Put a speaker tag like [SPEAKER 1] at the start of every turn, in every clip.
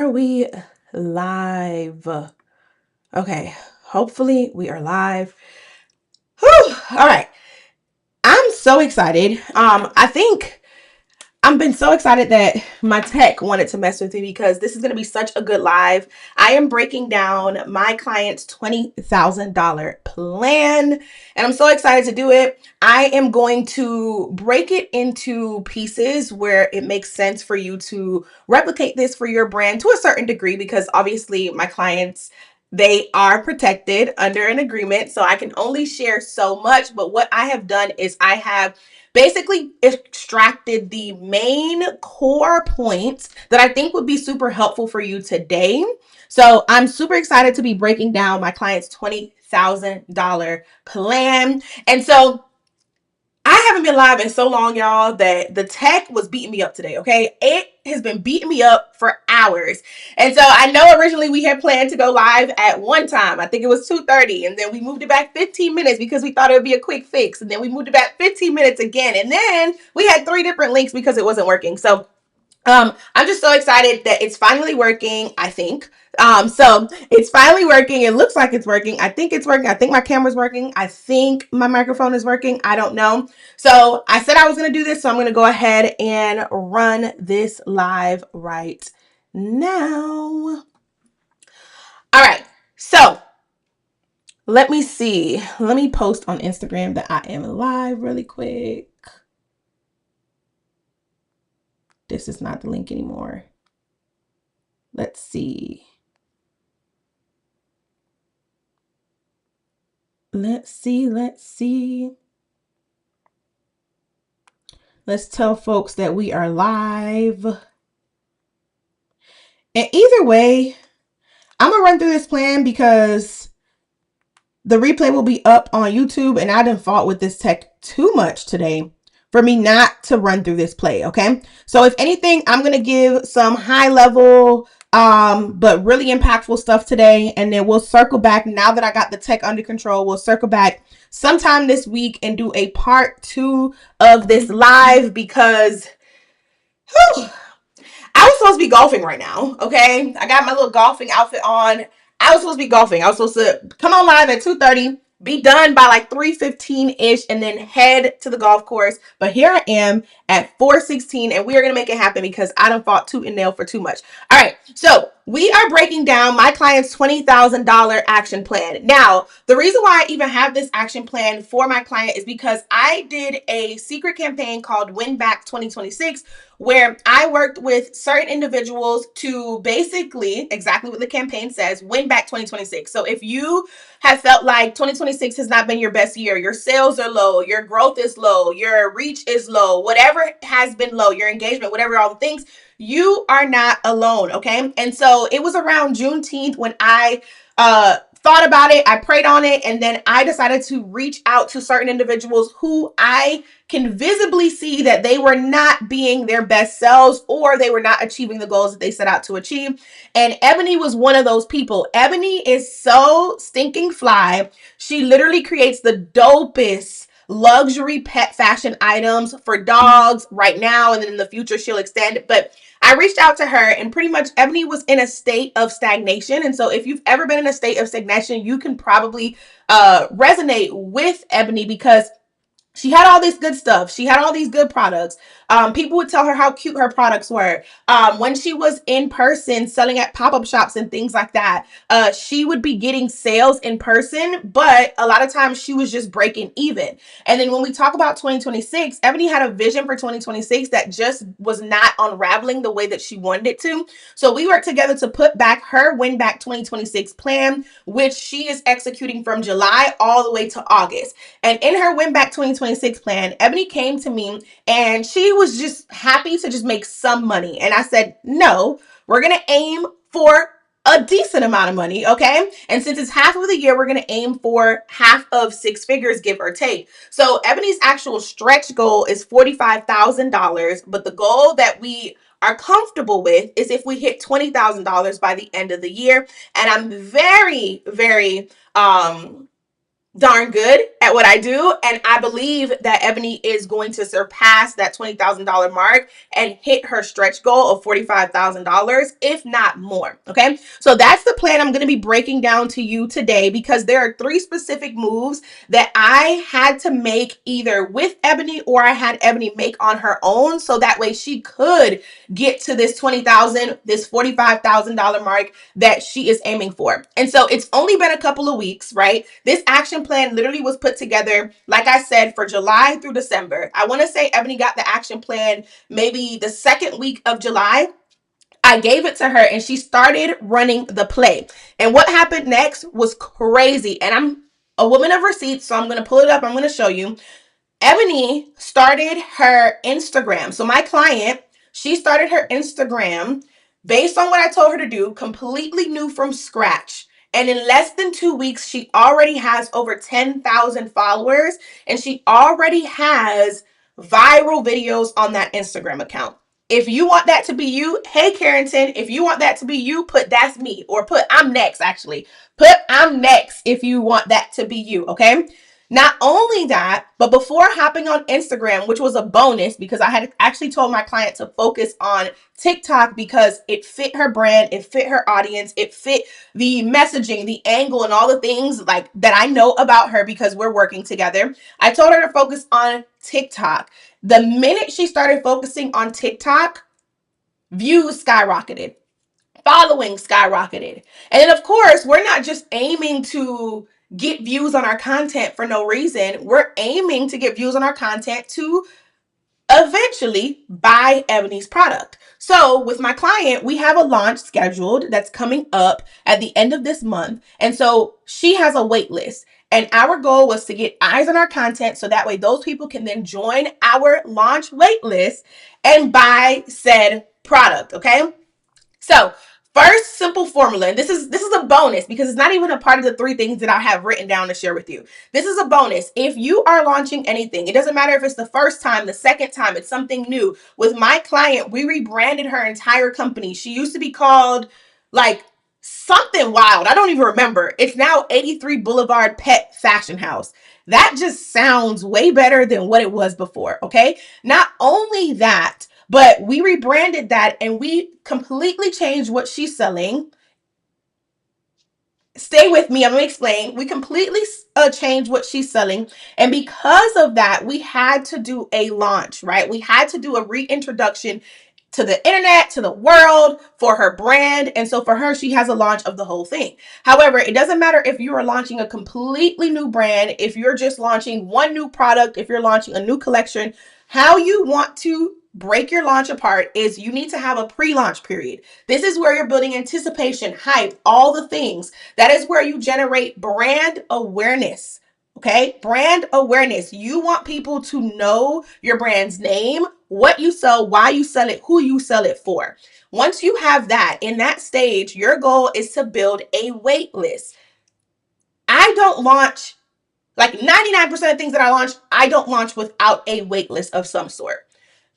[SPEAKER 1] Are we live? Okay, hopefully we are live. Whew. All right. I'm so excited. I've been so excited that my tech wanted to mess with me because this is going to be such a good live. I am breaking down my client's $20,000 plan, and I'm so excited to do it. I am going to break it into pieces where it makes sense for you to replicate this for your brand to a certain degree, because obviously my clients, they are protected under an agreement, so I can only share so much. But what I have done is I have basically extracted the main core points that I think would be super helpful for you today. So I'm super excited to be breaking down my client's $20,000 plan. And so I haven't been live in so long, y'all, that the tech was beating me up today, okay? It has been beating me up for hours. And so I know originally we had planned to go live at one time. I think it was 2:30, and then we moved it back 15 minutes because we thought it would be a quick fix. And then we moved it back 15 minutes again. And then we had 3 different links because it wasn't working. So I'm just so excited that it's finally working, I think. So it's finally working. It looks like it's working. I think it's working. I think my camera's working. I think my microphone is working. I don't know. So I said I was going to do this, so I'm going to go ahead and run this live right now. All right. So let me see. Let me post on Instagram that I am live really quick. This is not the link anymore. Let's see. Let's see. Let's tell folks that we are live. And either way, I'm going to run through this plan because the replay will be up on YouTube, and I done fought with this tech too much today for me not to run through this play, okay? So if anything, I'm going to give some high level but really impactful stuff today, and then we'll circle back. Now that I got the tech under control, we'll circle back sometime this week and do a part 2 of this live because I was supposed to be golfing right now, okay? I got my little golfing outfit on. I was supposed to be golfing. I was supposed to come on live at 2:30, be done by like 3:15-ish, and then head to the golf course. But here I am at 4:16, and we are going to make it happen because I done fought tooth and nail for too much. All right, so we are breaking down my client's $20,000 action plan. Now, the reason why I even have this action plan for my client is because I did a secret campaign called Win Back 2026, where I worked with certain individuals to basically, exactly what the campaign says, win back 2026. So if you have felt like 2026 has not been your best year, your sales are low, your growth is low, your reach is low, whatever has been low, your engagement, whatever, all the things, you are not alone, okay? And so it was around Juneteenth when I thought about it, I prayed on it, and then I decided to reach out to certain individuals who I can visibly see that they were not being their best selves, or they were not achieving the goals that they set out to achieve. And Ebony was one of those people. Ebony is so stinking fly. She literally creates the dopest luxury pet fashion items for dogs right now, and then in the future she'll extend it. But I reached out to her, and pretty much Ebony was in a state of stagnation. And so if you've ever been in a state of stagnation, you can probably resonate with Ebony because she had all this good stuff. She had all these good products. People would tell her how cute her products were. When she was in person selling at pop-up shops and things like that, she would be getting sales in person, but a lot of times she was just breaking even. And then when we talk about 2026, Ebony had a vision for 2026 that just was not unraveling the way that she wanted it to. So we worked together to put back her Win Back 2026 plan, which she is executing from July all the way to August. And in her Win Back 2026 plan, Ebony came to me and she was just happy to just make some money. And I said, no, we're going to aim for a decent amount of money, okay? And since it's half of the year, we're going to aim for half of 6 figures, give or take. So Ebony's actual stretch goal is $45,000, but the goal that we are comfortable with is if we hit $20,000 by the end of the year. And I'm very, very darn good at what I do. And I believe that Ebony is going to surpass that $20,000 mark and hit her stretch goal of $45,000, if not more. Okay. So that's the plan I'm going to be breaking down to you today, because there are 3 specific moves that I had to make either with Ebony or I had Ebony make on her own. So that way she could get to this 20,000, this $45,000 mark that she is aiming for. And so it's only been a couple of weeks, right? This action plan literally was put together, like I said, for July through December. I want to say Ebony got the action plan maybe the second week of July. I gave it to her and she started running the play. And what happened next was crazy. And I'm a woman of receipts, so I'm going to pull it up. I'm going to show you. Ebony started her Instagram. So my client, she started her Instagram based on what I told her to do, completely new from scratch. And in less than 2 weeks, she already has over 10,000 followers and she already has viral videos on that Instagram account. If you want that to be you, hey Carrington, if you want that to be you, put that's me, or put I'm next. Actually, put I'm next if you want that to be you. Okay. Not only that, but before hopping on Instagram, which was a bonus because I had actually told my client to focus on TikTok because it fit her brand, it fit her audience, it fit the messaging, the angle, and all the things like that I know about her because we're working together. I told her to focus on TikTok. The minute she started focusing on TikTok, views skyrocketed, following skyrocketed. And then, of course, we're not just aiming to get views on our content for no reason. We're aiming to get views on our content to eventually buy Ebony's product. So with my client, we have a launch scheduled that's coming up at the end of this month. And so she has a wait list. And our goal was to get eyes on our content so that way those people can then join our launch wait list and buy said product. Okay. So first simple formula, and this is a bonus because it's not even a part of the 3 things that I have written down to share with you. This is a bonus. If you are launching anything, it doesn't matter if it's the first time, the second time, it's something new. With my client, we rebranded her entire company. She used to be called like something wild. I don't even remember. It's now 83 Boulevard Pet Fashion House. That just sounds way better than what it was before. Okay. Not only that, but we rebranded that and we completely changed what she's selling. Stay with me. I'm going to explain. We completely changed what she's selling. And because of that, we had to do a launch, right? We had to do a reintroduction to the internet, to the world for her brand. And so for her, she has a launch of the whole thing. However, it doesn't matter if you are launching a completely new brand, if you're just launching one new product, if you're launching a new collection, how you want to break your launch apart is you need to have a pre-launch period. This is where you're building anticipation, hype, all the things. That is where you generate brand awareness. Okay, brand awareness. You want people to know your brand's name, what you sell, why you sell it, who you sell it for. Once you have that, in that stage, your goal is to build a wait list. I don't launch, like 99% of things that I launch, I don't launch without a wait list of some sort.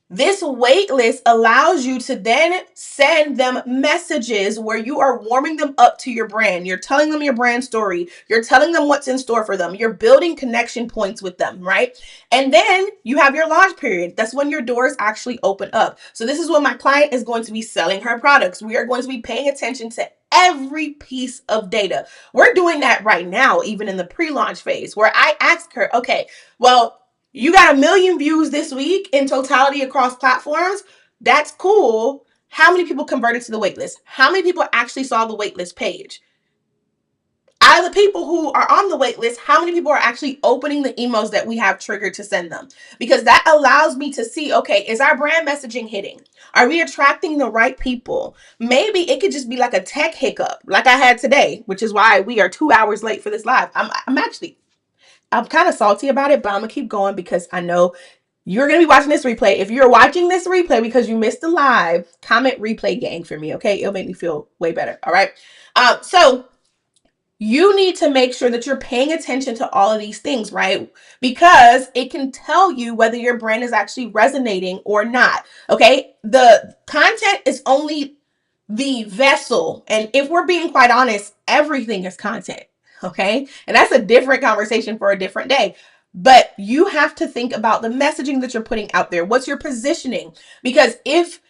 [SPEAKER 1] This wait list allows you to then send them messages where you are warming them up to your brand. You're telling them your brand story. You're telling them what's in store for them. You're building connection points with them, right? And then you have your launch period. That's when your doors actually open up. So this is when my client is going to be selling her products. We are going to be paying attention to every piece of data. We're doing that right now, even in the pre-launch phase, where I ask her, okay, well, you got 1 million views this week in totality across platforms. That's cool. How many people converted to the waitlist? How many people actually saw the waitlist page? Out of the people who are on the waitlist, how many people are actually opening the emails that we have triggered to send them? Because that allows me to see, okay, is our brand messaging hitting? Are we attracting the right people? Maybe it could just be like a tech hiccup like I had today, which is why we are 2 hours late for this live. I'm kind of salty about it, but I'm going to keep going because I know you're going to be watching this replay. If you're watching this replay because you missed the live, comment replay gang for me, okay? It'll make me feel way better, all right? So you need to make sure that you're paying attention to all of these things, right? Because it can tell you whether your brand is actually resonating or not, okay? The content is only the vessel. And if we're being quite honest, everything is content. Okay. And that's a different conversation for a different day. But you have to think about the messaging that you're putting out there. What's your positioning? Because if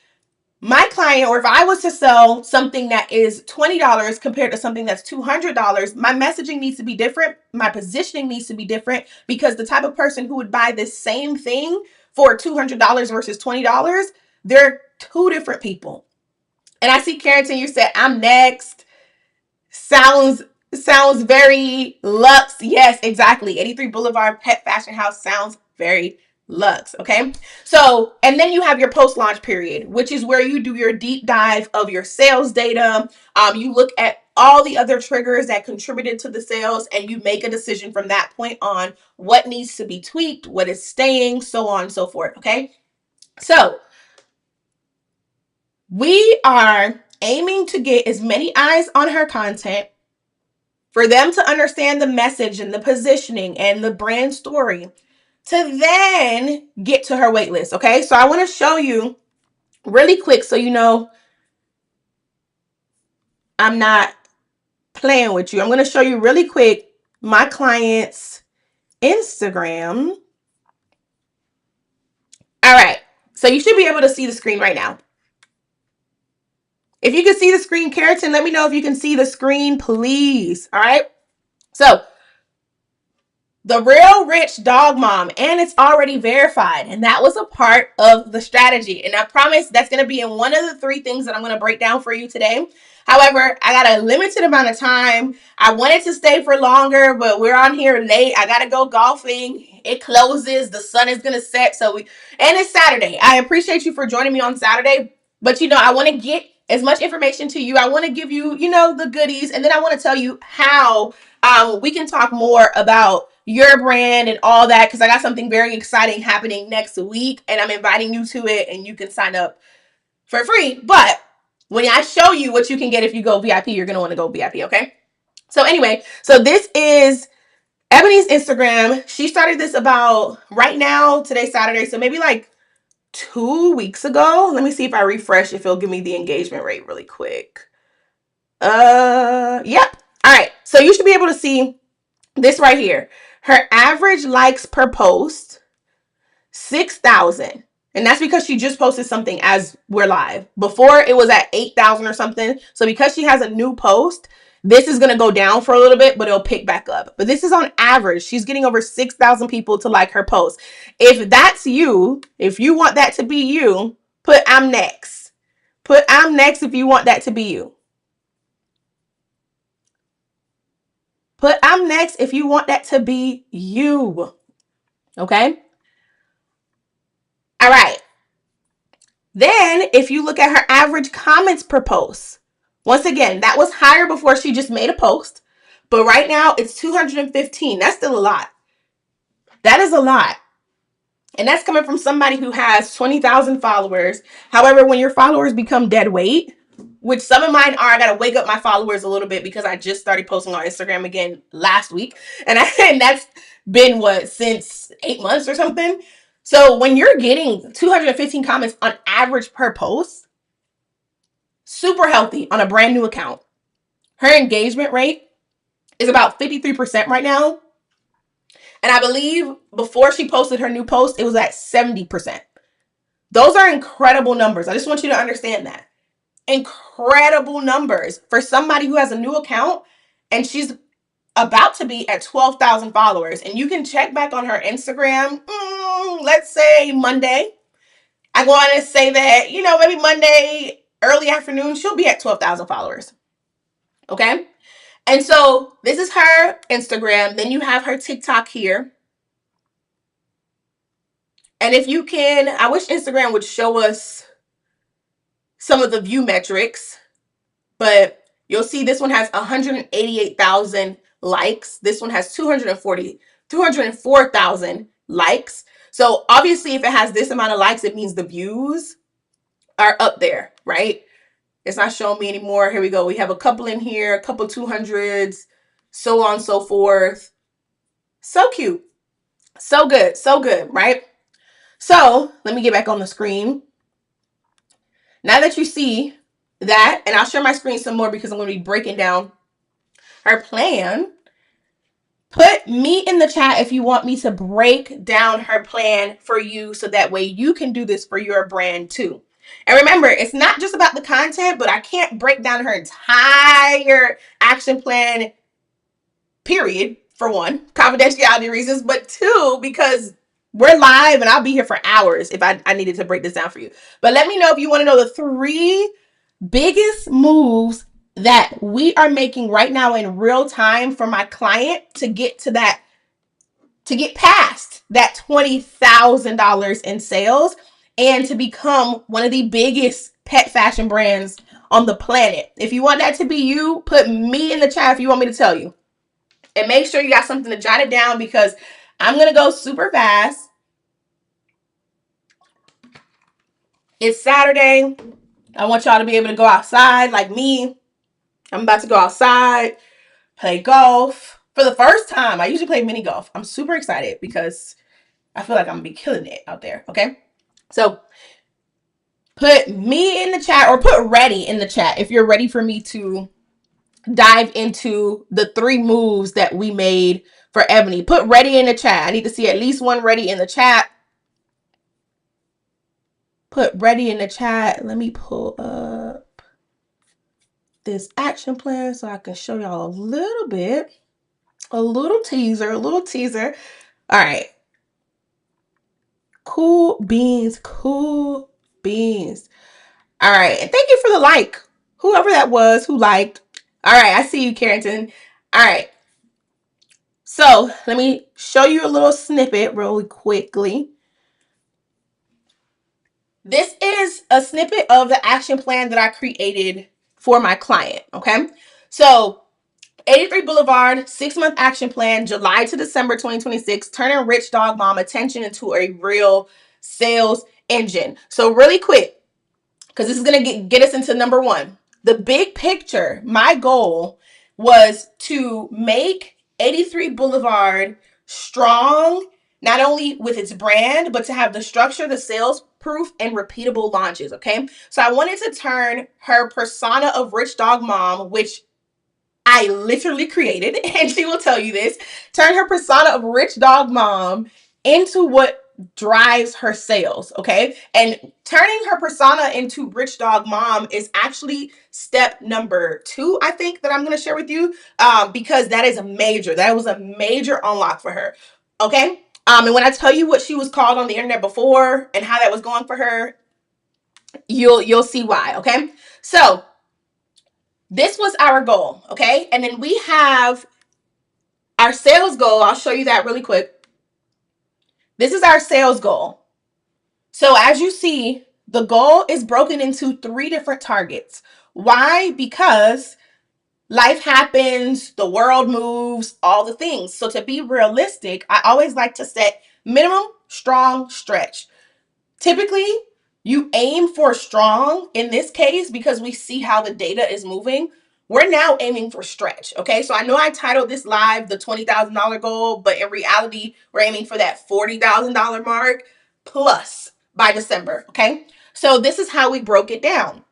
[SPEAKER 1] my client, or if I was to sell something that is $20 compared to something that's $200, my messaging needs to be different. My positioning needs to be different, because the type of person who would buy this same thing for $200 versus $20, they're two different people. And I see Carrington, you said, I'm next. Sounds very luxe. Yes, exactly. 83 Boulevard Pet Fashion House sounds very luxe. Okay. So, and then you have your post launch period, which is where you do your deep dive of your sales data. You look at all the other triggers that contributed to the sales, and you make a decision from that point on what needs to be tweaked, what is staying, so on and so forth. Okay. So we are aiming to get as many eyes on her content, for them to understand the message and the positioning and the brand story, to then get to her waitlist. Okay. So I want to show you really quick, so you know I'm not playing with you. I'm going to show you really quick my client's Instagram. All right. So you should be able to see the screen right now. If you can see the screen, Carrington, let me know if you can see the screen, please. All right. So the Real Rich Dog Mom, and it's already verified. And that was a part of the strategy. And I promise that's going to be in one of the 3 things that I'm going to break down for you today. However, I got a limited amount of time. I wanted to stay for longer, but we're on here late. I got to go golfing. It closes. The sun is going to set. And it's Saturday. I appreciate you for joining me on Saturday. But, I want to get as much information to you. I want to give you, the goodies. And then I want to tell you how we can talk more about your brand and all that, because I got something very exciting happening next week, and I'm inviting you to it, and you can sign up for free. But when I show you what you can get if you go VIP, you're going to want to go VIP, okay? So anyway, so this is Ebony's Instagram. She started this about right now, today's Saturday, so maybe like 2 weeks ago. Let me see if I refresh, if it'll give me the engagement rate really quick. Yep. All right. So you should be able to see this right here. Her average likes per post, 6,000. And that's because she just posted something as we're live. Before it was at 8,000 or something. So because she has a new post, this is going to go down for a little bit, but it'll pick back up. But this is on average. She's getting over 6,000 people to like her post. If that's you, if you want that to be you, put I'm next. Put I'm next if you want that to be you. Put I'm next if you want that to be you. Okay? All right. Then, if you look at her average comments per post, once again, that was higher before she just made a post, but right now it's 215. That's still a lot. That is a lot. And that's coming from somebody who has 20,000 followers. However, when your followers become dead weight, which some of mine are, I got to wake up my followers a little bit because I just started posting on Instagram again last week. And that's been since 8 months or something. So when you're getting 215 comments on average per post, super healthy on a brand new account. Her engagement rate is about 53% right now. And I believe before she posted her new post, it was at 70%. Those are incredible numbers. I just want you to understand that. Incredible numbers for somebody who has a new account, and she's about to be at 12,000 followers. And you can check back on her Instagram, let's say Monday. I want to say that, maybe Monday, early afternoon, she'll be at 12,000 followers. Okay? And so this is her Instagram. Then you have her TikTok here. And if you can, I wish Instagram would show us some of the view metrics, but you'll see this one has 188,000 likes. This one has 204,000 likes. So obviously if it has this amount of likes, it means the views are up there, right? It's not showing me anymore. Here we go. We have a couple in here, a couple 200s, so on and so forth. So cute. So good. So good, right? So let me get back on the screen. Now that you see that, and I'll share my screen some more because I'm going to be breaking down her plan. Put me in the chat if you want me to break down her plan for you so that way you can do this for your brand too. And remember, it's not just about the content, but I can't break down her entire action plan, period, for one, confidentiality reasons, but two, because we're live and I'll be here for hours if I needed to break this down for you. But let me know if you want to know the 3 biggest moves that we are making right now in real time for my client to get to that, to get past that $20,000 in sales and to become one of the biggest pet fashion brands on the planet. If you want that to be you, put me in the chat if you want me to tell you. And make sure you got something to jot it down because I'm going to go super fast. It's Saturday. I want y'all to be able to go outside like me. I'm about to go outside, play golf for the first time. I usually play mini golf. I'm super excited because I feel like I'm going to be killing it out there. Okay. So put me in the chat or put ready in the chat if you're ready for me to dive into the 3 moves that we made for Ebony. Put ready in the chat. I need to see at least one ready in the chat. Put ready in the chat. Let me pull up this action plan so I can show y'all a little bit. A little teaser. All right. Cool beans. All right. And thank you for the like. Whoever that was who liked. All right. I see you, Carrington. All right. So let me show you a little snippet really quickly. This is a snippet of the action plan that I created for my client. Okay. So 83 Boulevard, 6-month action plan, July to December 2026, turning Rich Dog Mom attention into a real sales engine. So really quick, because this is going to get us into number 1. The big picture, my goal was to make 83 Boulevard strong, not only with its brand, but to have the structure, the sales proof, and repeatable launches, okay? So I wanted to turn her persona of Rich Dog Mom, which I literally created, and she will tell you this, turn her persona of Rich Dog Mom into what drives her sales, okay? And turning her persona into Rich Dog Mom is actually step number 2, I think, that I'm going to share with you, because that was a major unlock for her, okay? And when I tell you what she was called on the internet before and how that was going for her, you'll see why, okay? So this was our goal, okay? And then we have our sales goal. I'll show you that really quick. This is our sales goal. So as you see, the goal is broken into 3 different targets. Why? Because life happens, the world moves, all the things. So to be realistic, I always like to set minimum, strong, stretch. Typically, you aim for strong. In this case, because we see how the data is moving, we're now aiming for stretch, okay? So I know I titled this live the $20,000 goal, but in reality, we're aiming for that $40,000 mark plus by December, okay? So this is how we broke it down.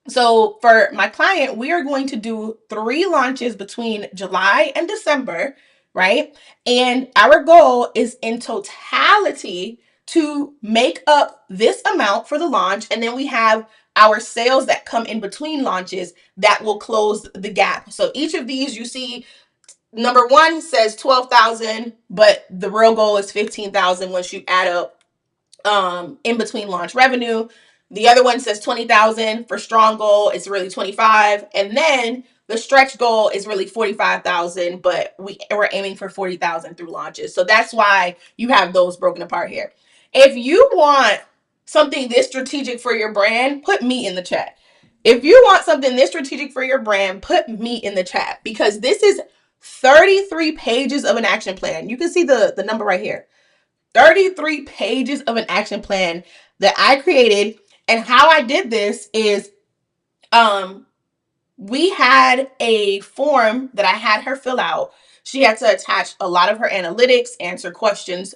[SPEAKER 1] So for my client, we are going to do 3 launches between July and December, right? And our goal is in totality to make up this amount for the launch. And then we have our sales that come in between launches that will close the gap. So each of these, you see, number 1 says 12,000, but the real goal is 15,000 once you add up in between launch revenue. The other one says 20,000 for strong goal. It's really 25. And then the stretch goal is really 45,000, but we're aiming for 40,000 through launches. So that's why you have those broken apart here. If you want something this strategic for your brand, put me in the chat. If you want something this strategic for your brand, put me in the chat, because this is 33 pages of an action plan. You can see the number right here. 33 pages of an action plan that I created. And how I did this is we had a form that I had her fill out. She had to attach a lot of her analytics, answer questions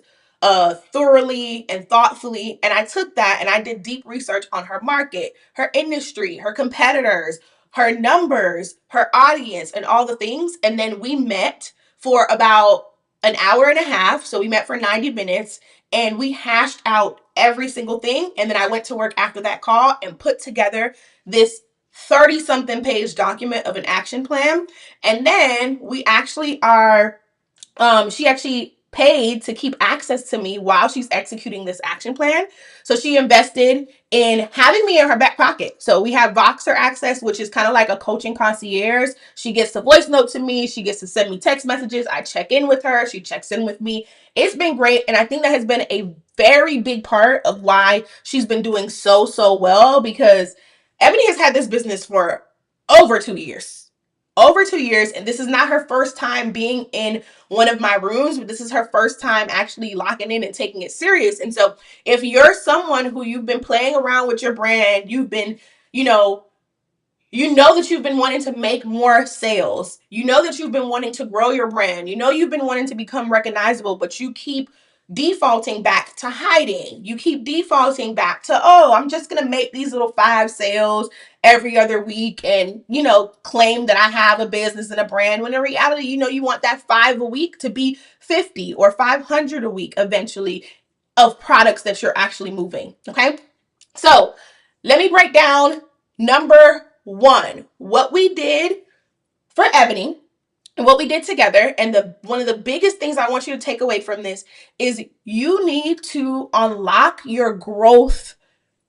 [SPEAKER 1] thoroughly and thoughtfully. And I took that and I did deep research on her market, her industry, her competitors, her numbers, her audience, and all the things. And then we met for about an hour and a half. So we met for 90 minutes and we hashed out every single thing. And then I went to work after that call and put together this 30 something page document of an action plan. And then we actually are she actually paid to keep access to me while she's executing this action plan. So she invested in having me in her back pocket. So we have Voxer access, which is kind of like a coaching concierge. She gets to voice note to me. She gets to send me text messages. I check in with her. She checks in with me. It's been great. And I think that has been a very big part of why she's been doing so well, because Ebony has had this business for over 2 years. Over 2 years, and this is not her first time being in one of my rooms, but this is her first time actually locking in and taking it serious. And so if you're someone who you've been playing around with your brand, you've been, you know that you've been wanting to make more sales, you know that you've been wanting to grow your brand, you know you've been wanting to become recognizable, but you keep defaulting back to hiding. You keep defaulting back to, oh, I'm just going to make these little 5 sales every other week and, claim that I have a business and a brand, when in reality, you want that 5 a week to be 50 or 500 a week eventually of products that you're actually moving. Okay. So let me break down number 1, what we did for Ebony and what we did together. And one of the biggest things I want you to take away from this is you need to unlock your growth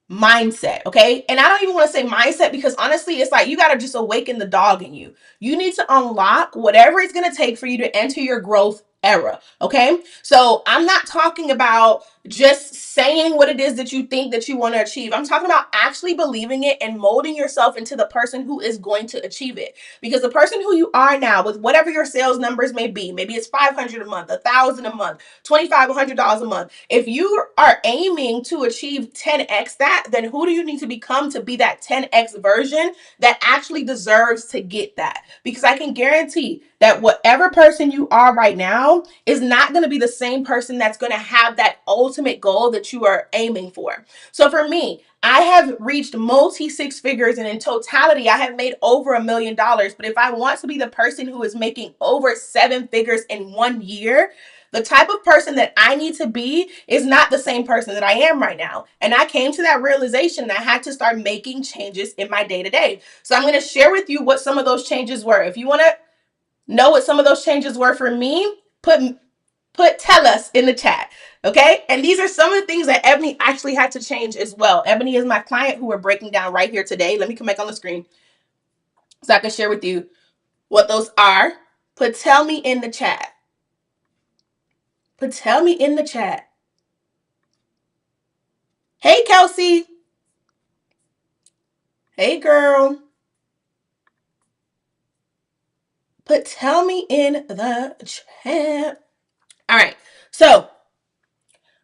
[SPEAKER 1] mindset. Okay. And I don't even want to say mindset, because honestly, it's like you got to just awaken the dog in you. You need to unlock whatever it's going to take for you to enter your growth era. Okay. So I'm not talking about just saying what it is that you think that you want to achieve. I'm talking about actually believing it and molding yourself into the person who is going to achieve it. Because the person who you are now, with whatever your sales numbers may be, maybe it's 500 a month, 1,000 a month, $2,500 a month. If you are aiming to achieve 10x that, then who do you need to become to be that 10x version that actually deserves to get that? Because I can guarantee that whatever person you are right now is not going to be the same person that's going to have that ultimate goal that you are aiming for. So for me, I have reached multi 6 figures, and in totality, I have made over $1 million. But if I want to be the person who is making over 7 figures in 1 year, the type of person that I need to be is not the same person that I am right now. And I came to that realization that I had to start making changes in my day to day. So I'm going to share with you what some of those changes were. If you want to know what some of those changes were for me, tell us in the chat. Okay. And these are some of the things that Ebony actually had to change as well. Ebony is my client who we're breaking down right here today. Let me come back on the screen so I can share with you what those are. Tell me in the chat. Tell me in the chat. Hey, Kelsey. Hey, girl. Tell me in the chat. All right. So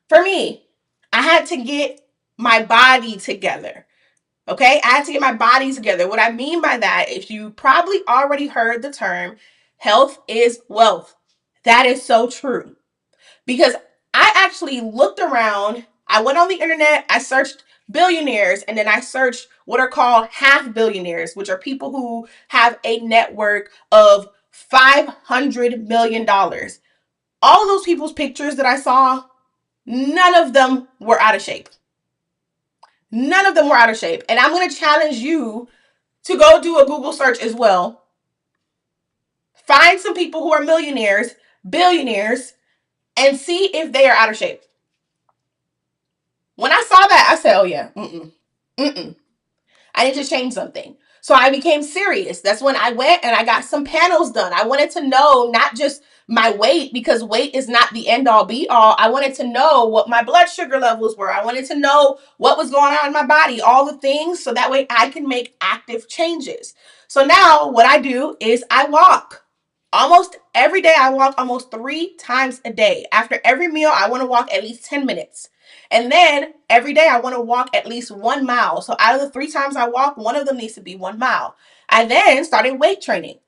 [SPEAKER 1] for me, I had to get my body together. Okay. I had to get my body together. What I mean by that, if you probably already heard the term, health is wealth. That is so true. Because I actually looked around, I went on the internet, I searched billionaires, and then I searched what are called half billionaires, which are people who have a network of $500 million. All of those people's pictures that I saw, none of them were out of shape. None of them were out of shape. And I'm going to challenge you to go do a Google search as well. Find some people who are millionaires, billionaires, and see if they are out of shape. When I saw that, I said, oh yeah, I need to change something. So I became serious. That's when I went and I got some panels done. I wanted to know not just my weight, because weight is not the end all be all. I wanted to know what my blood sugar levels were. I wanted to know what was going on in my body, all the things, so that way I can make active changes. So now what I do is I walk. Almost every day I walk almost 3 times a day. After every meal, I want to walk at least 10 minutes. And then every day I want to walk at least 1 mile. So out of the 3 times I walk, one of them needs to be 1 mile. I then started weight training.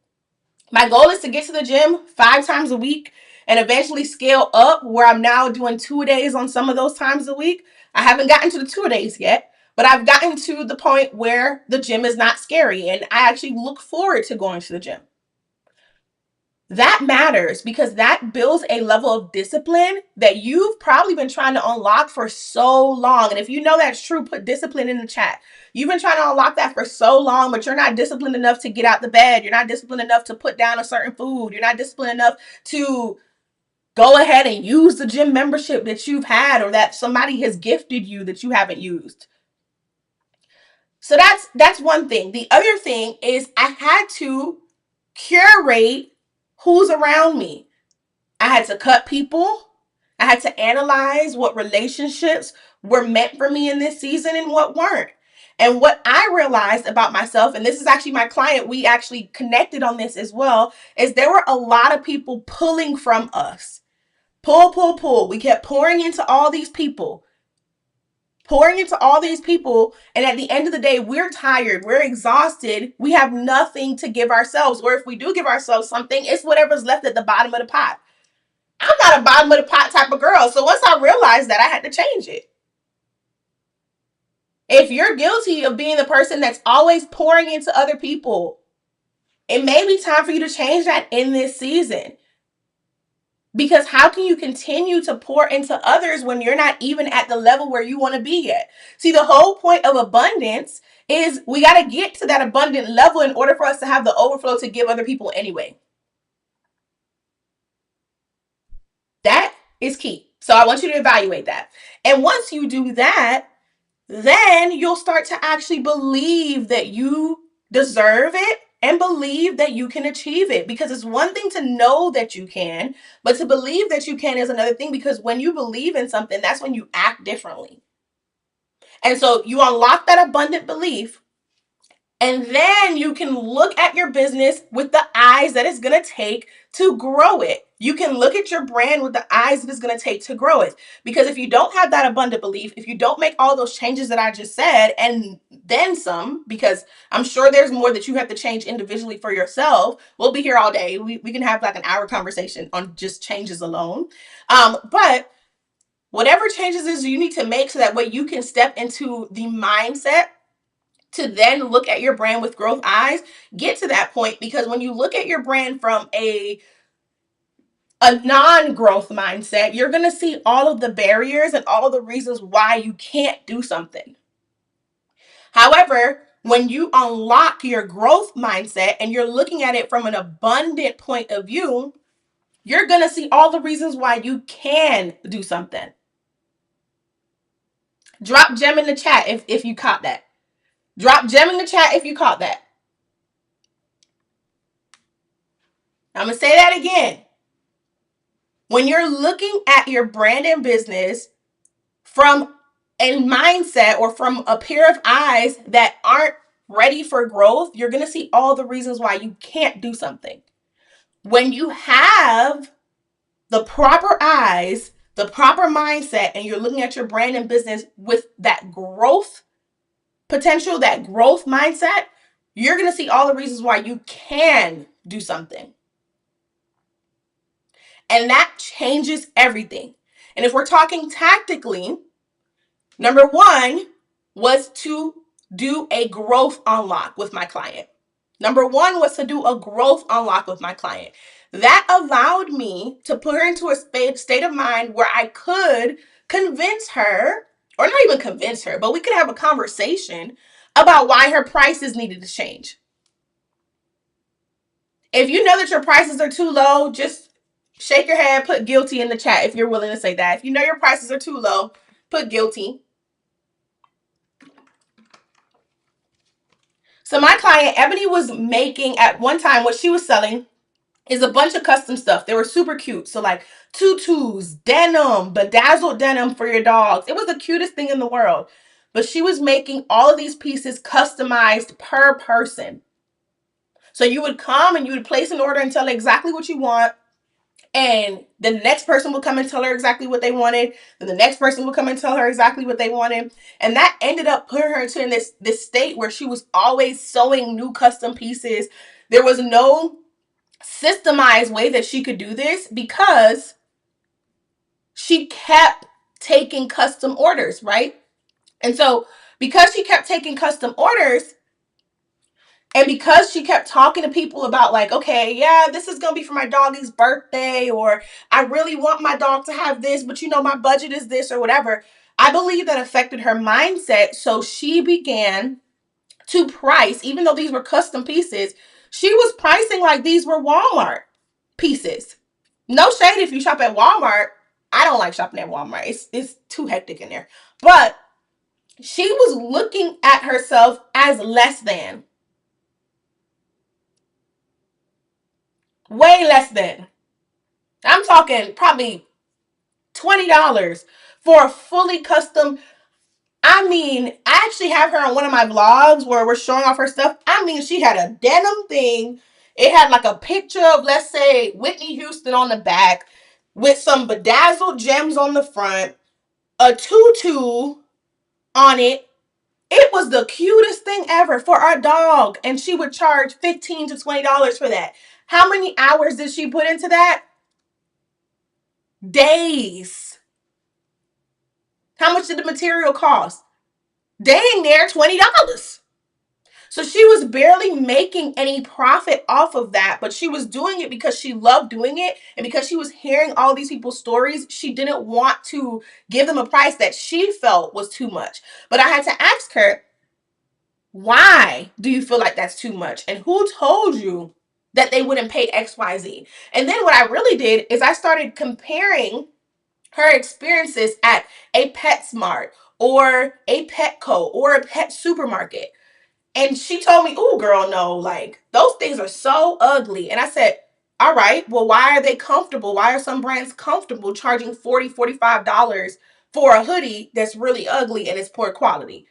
[SPEAKER 1] My goal is to get to the gym 5 times a week and eventually scale up where I'm now doing 2 days on some of those times a week. I haven't gotten to the 2 days yet, but I've gotten to the point where the gym is not scary and I actually look forward to going to the gym. That matters because that builds a level of discipline that you've probably been trying to unlock for so long. And if you know that's true, put discipline in the chat. You've been trying to unlock that for so long, but you're not disciplined enough to get out the bed. You're not disciplined enough to put down a certain food. You're not disciplined enough to go ahead and use the gym membership that you've had or that somebody has gifted you that you haven't used. So that's one thing. The other thing is I had to curate who's around me. I had to cut people. I had to analyze what relationships were meant for me in this season and what weren't. And what I realized about myself, and this is actually my client, we actually connected on this as well, is there were a lot of people pulling from us. Pull, pull, pull. We kept pouring into all these people. And at the end of the day, we're tired, we're exhausted, we have nothing to give ourselves. Or if we do give ourselves something, it's whatever's left at the bottom of the pot. I'm not a bottom of the pot type of girl. So once I realized that, I had to change it. If you're guilty of being the person that's always pouring into other people, it may be time for you to change that in this season. Because how can you continue to pour into others when you're not even at the level where you want to be yet? See, the whole point of abundance is we got to get to that abundant level in order for us to have the overflow to give other people anyway. That is key. So I want you to evaluate that. And once you do that, then you'll start to actually believe that you deserve it and believe that you can achieve it. Because it's one thing to know that you can, but to believe that you can is another thing, because when you believe in something, that's when you act differently. And so you unlock that abundant belief, and then you can look at your business with the eyes that it's going to take to grow it. You can look at your brand with the eyes that it's going to take to grow it. Because if you don't have that abundant belief, if you don't make all those changes that I just said, and then some, because I'm sure there's more that you have to change individually for yourself. We'll be here all day. We can have like an hour conversation on just changes alone. But whatever changes is you need to make so that way you can step into the mindset to then look at your brand with growth eyes, get to that point. Because when you look at your brand from a non-growth mindset, you're going to see all of the barriers and all of the reasons why you can't do something. However, when you unlock your growth mindset and you're looking at it from an abundant point of view, you're going to see all the reasons why you can do something. Drop gem in the chat if you caught that. Drop gem in the chat if you caught that. I'm going to say that again. When you're looking at your brand and business from a mindset or from a pair of eyes that aren't ready for growth, you're going to see all the reasons why you can't do something. When you have the proper eyes, the proper mindset, and you're looking at your brand and business with that growth potential, that growth mindset, you're going to see all the reasons why you can do something. And that changes everything. And if we're talking tactically, number one was to do a growth unlock with my client. Number one was to do a growth unlock with my client. That allowed me to put her into a state of mind where I could convince her, or not even convince her, but we could have a conversation about why her prices needed to change. If you know that your prices are too low, just shake your head, put guilty in the chat if you're willing to say that. If you know your prices are too low, put guilty. So my client, Ebony, was making at one time, what she was selling is a bunch of custom stuff. They were super cute. So like tutus, denim, bedazzled denim for your dogs. It was the cutest thing in the world. But she was making all of these pieces customized per person. So you would come and you would place an order and tell her exactly what you want. And then the next person would come and tell her exactly what they wanted. Then the next person would come and tell her exactly what they wanted. And that ended up putting her into this state where she was always sewing new custom pieces. There was no systemized way that she could do this because she kept taking custom orders, right? And so because she kept taking custom orders, And because she kept talking to people about like, okay, yeah, this is going to be for my doggy's birthday, or I really want my dog to have this, but you know, my budget is this or whatever. I believe that affected her mindset. So she began to price, even though these were custom pieces, she was pricing like these were Walmart pieces. No shade if you shop at Walmart. I don't like shopping at Walmart. It's too hectic in there. But she was looking at herself as less than. Way less than. I'm talking probably $20 for a fully custom. I mean, I actually have her on one of my vlogs where we're showing off her stuff. I mean, she had a denim thing. It had like a picture of, let's say, Whitney Houston on the back with some bedazzled gems on the front, a tutu on it. It was the cutest thing ever for our dog. And she would charge $15 to $20 for that. How many hours did she put into that? Days. How much did the material cost? Dang near $20. So she was barely making any profit off of that, but she was doing it because she loved doing it. And because she was hearing all these people's stories, she didn't want to give them a price that she felt was too much. But I had to ask her, why do you feel like that's too much? And who told you that they wouldn't pay XYZ? And then what I really did is I started comparing her experiences at a PetSmart or a Petco or a pet supermarket. And she told me, "Ooh, girl, no, like those things are so ugly." And I said, "All right, well, why are they comfortable? Why are some brands comfortable charging $45 for a hoodie that's really ugly and it's poor quality?"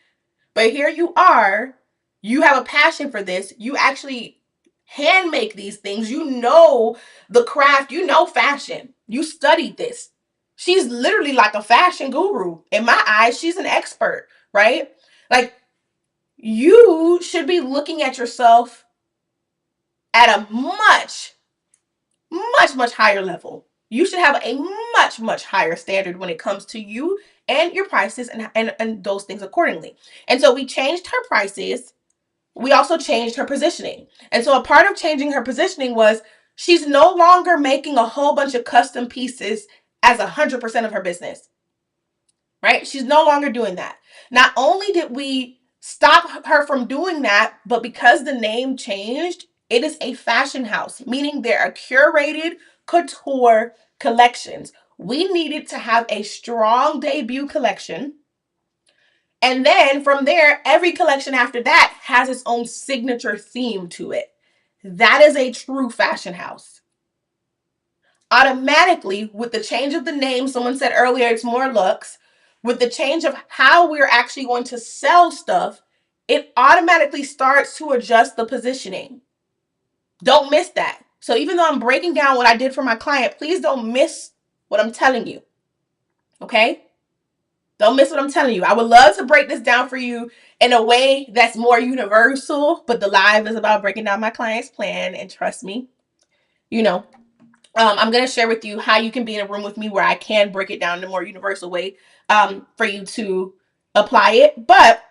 [SPEAKER 1] But here you are, you have a passion for this. You actually hand make these things. You know the craft, you know fashion. You studied this. She's literally like a fashion guru. In my eyes, she's an expert, right? Like, you should be looking at yourself at a much, much, much higher level. You should have a much, much higher standard when it comes to you and your prices and those things accordingly. And so we changed her prices. We also changed her positioning. And so a part of changing her positioning was she's no longer making a whole bunch of custom pieces as 100% of her business, right? She's no longer doing that. Not only did we stop her from doing that, but because the name changed, it is a fashion house, meaning there are curated couture collections. We needed to have a strong debut collection. And then from there, every collection after that has its own signature theme to it. That is a true fashion house. Automatically, with the change of the name, someone said earlier it's more looks, with the change of how we're actually going to sell stuff, it automatically starts to adjust the positioning. Don't miss that. So even though I'm breaking down what I did for my client, please don't miss what I'm telling you. Okay? Don't miss what I'm telling you. I would love to break this down for you in a way that's more universal, but the live is about breaking down my client's plan. And trust me, you know, I'm going to share with you how you can be in a room with me where I can break it down in a more universal way for you to apply it. But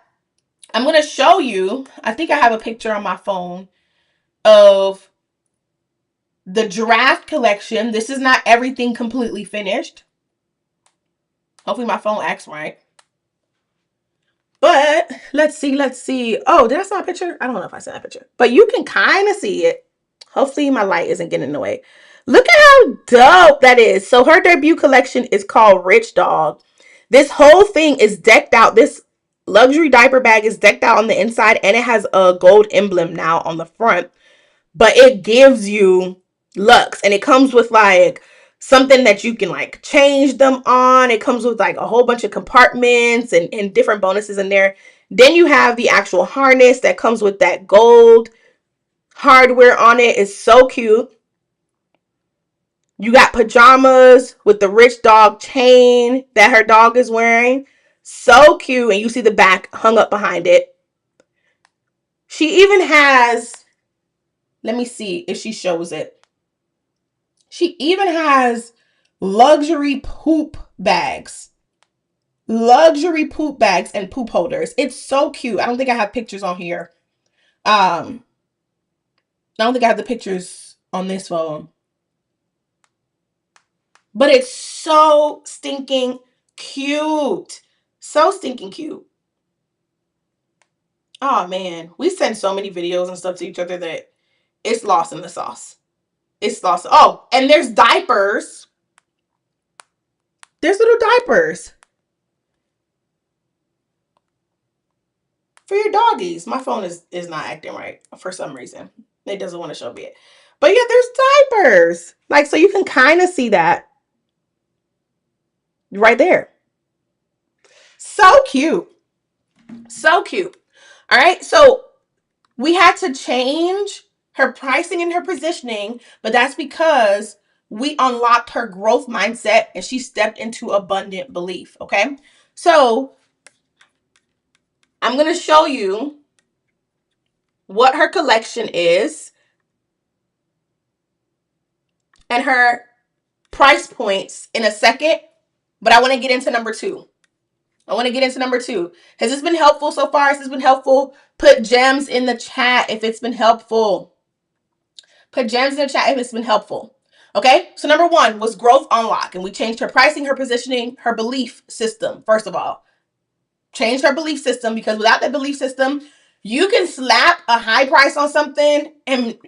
[SPEAKER 1] I'm going to show you, I think I have a picture on my phone of the draft collection. This is not everything completely finished. Hopefully my phone acts right. But let's see. Oh, did I send a picture? I don't know if I sent a picture. But you can kind of see it. Hopefully my light isn't getting in the way. Look at how dope that is. So her debut collection is called Rich Dog. This whole thing is decked out. This luxury diaper bag is decked out on the inside and it has a gold emblem now on the front. But it gives you looks and it comes with like something that you can like change them on. It comes with like a whole bunch of compartments and different bonuses in there. Then you have the actual harness that comes with that gold hardware on it. It's so cute. You got pajamas with the Rich Dog chain that her dog is wearing. So cute. And you see the back hung up behind it. She even has, let me see if she shows it. She even has luxury poop bags. Luxury poop bags and poop holders. It's so cute. I don't think I have pictures on here. I don't think I have the pictures on this phone. But it's so stinking cute. So stinking cute. Oh man, we send so many videos and stuff to each other that it's lost in the sauce. It's lost. Oh, and there's diapers. There's little diapers for your doggies. My phone is not acting right for some reason. It doesn't want to show me it. But yeah, there's diapers. Like, so you can kind of see that right there. So cute. So cute. All right. So we had to change her pricing and her positioning, but that's because we unlocked her growth mindset and she stepped into abundant belief. Okay. So I'm going to show you what her collection is and her price points in a second, but I want to get into number two. Has this been helpful so far? Has this been helpful? Put gems in the chat if it's been helpful. Put gems in the chat if it's been helpful. Okay, so number one was growth unlock, and we changed her pricing, her positioning, her belief system. First of all, changed her belief system, because without that belief system, you can slap a high price on something and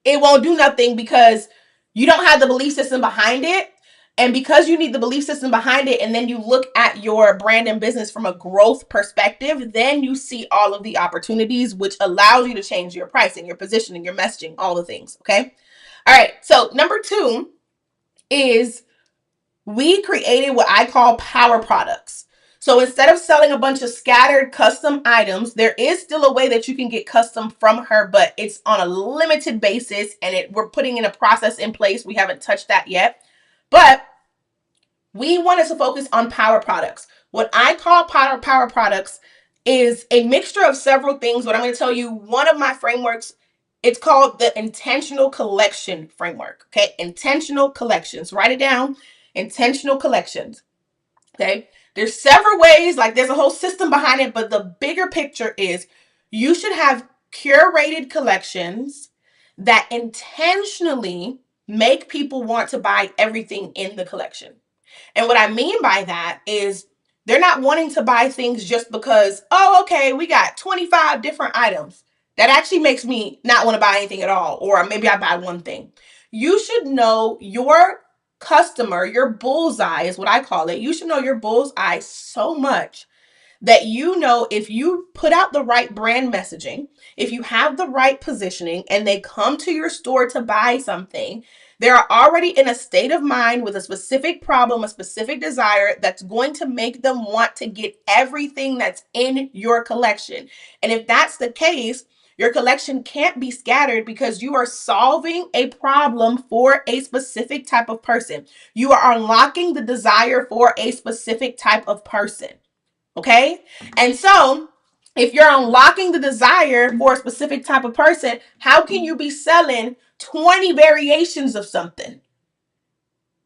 [SPEAKER 1] it won't do nothing because you don't have the belief system behind it. And because you need the belief system behind it, and then you look at your brand and business from a growth perspective, then you see all of the opportunities, which allows you to change your pricing, your positioning, your messaging, all the things. Okay. All right. So number two is we created what I call power products. So instead of selling a bunch of scattered custom items, there is still a way that you can get custom from her, but it's on a limited basis, and we're putting in a process in place. We haven't touched that yet, but we wanted to focus on power products. What I call power products is a mixture of several things, but I'm going to tell you one of my frameworks. It's called the intentional collection framework. Okay. Intentional collections. Write it down. Intentional collections. Okay. There's several ways, like there's a whole system behind it, but the bigger picture is you should have curated collections that intentionally make people want to buy everything in the collection. And what I mean by that is they're not wanting to buy things just because, oh, okay, we got 25 different items. That actually makes me not want to buy anything at all. Or maybe I buy one thing. You should know your customer, your bullseye is what I call it. You should know your bullseye so much that you know if you put out the right brand messaging, if you have the right positioning, and they come to your store to buy something, they're already in a state of mind with a specific problem, a specific desire that's going to make them want to get everything that's in your collection. And if that's the case, your collection can't be scattered because you are solving a problem for a specific type of person. You are unlocking the desire for a specific type of person. Okay. And so if you're unlocking the desire for a specific type of person, how can you be selling 20 variations of something?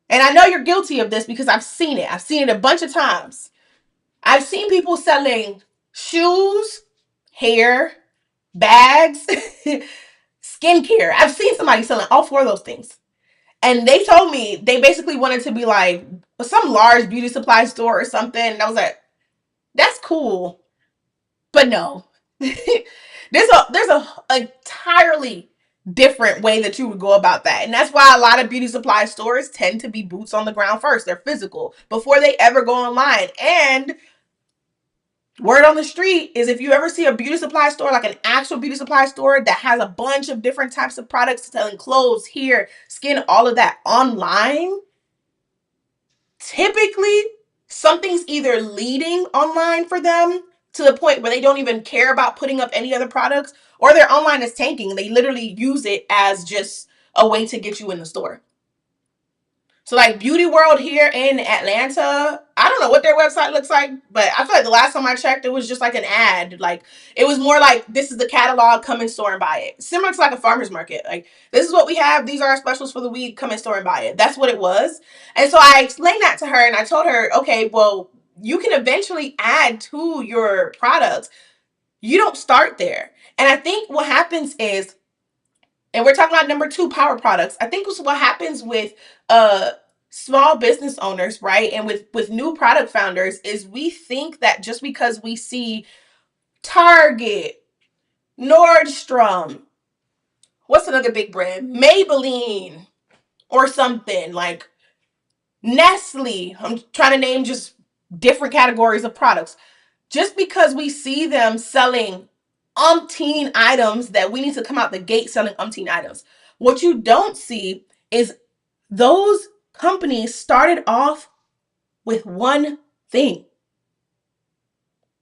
[SPEAKER 1] And I know you're guilty of this because I've seen it. I've seen it a bunch of times. I've seen people selling shoes, hair, bags, skincare. I've seen somebody selling all four of those things. And they told me they basically wanted to be like some large beauty supply store or something. And I was like, that's cool. But no, there's a entirely different way that you would go about that. And that's why a lot of beauty supply stores tend to be boots on the ground first. They're physical before they ever go online. And word on the street is if you ever see a beauty supply store, like an actual beauty supply store that has a bunch of different types of products selling clothes, hair, skin, all of that online, typically something's either leading online for them to the point where they don't even care about putting up any other products, or their online is tanking. They literally use it as just a way to get you in the store. So like Beauty World here in Atlanta, I don't know what their website looks like, but I feel like the last time I checked, it was just like an ad. Like it was more like, this is the catalog, come in store and buy it. Similar to like a farmer's market. Like, this is what we have. These are our specials for the week. Come in store and buy it. That's what it was. And so I explained that to her and I told her, okay, well, you can eventually add to your products. You don't start there. And I think what happens is And we're talking about number two, power products. I think what happens with uh small business owners, right? And with new product founders is we think that just because we see Target, Nordstrom, what's another big brand? Maybelline or something like Nestle. I'm trying to name just different categories of products. Just because we see them selling umpteen items that we need to come out the gate selling umpteen items. What you don't see is those companies started off with one thing.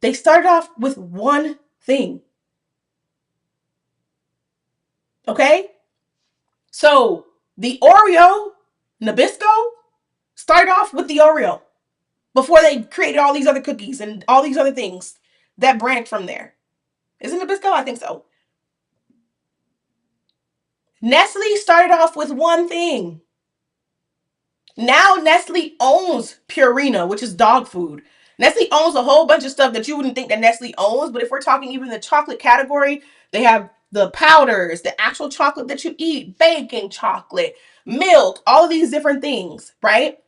[SPEAKER 1] They started off with one thing. Okay? So the Oreo Nabisco started off with the Oreo before they created all these other cookies and all these other things that branched from there. Isn't Nabisco? I think so. Nestle started off with one thing. Now Nestle owns Purina, which is dog food. Nestle owns a whole bunch of stuff that you wouldn't think that Nestle owns. But if we're talking even the chocolate category, they have the powders, the actual chocolate that you eat, baking chocolate, milk, all of these different things, right?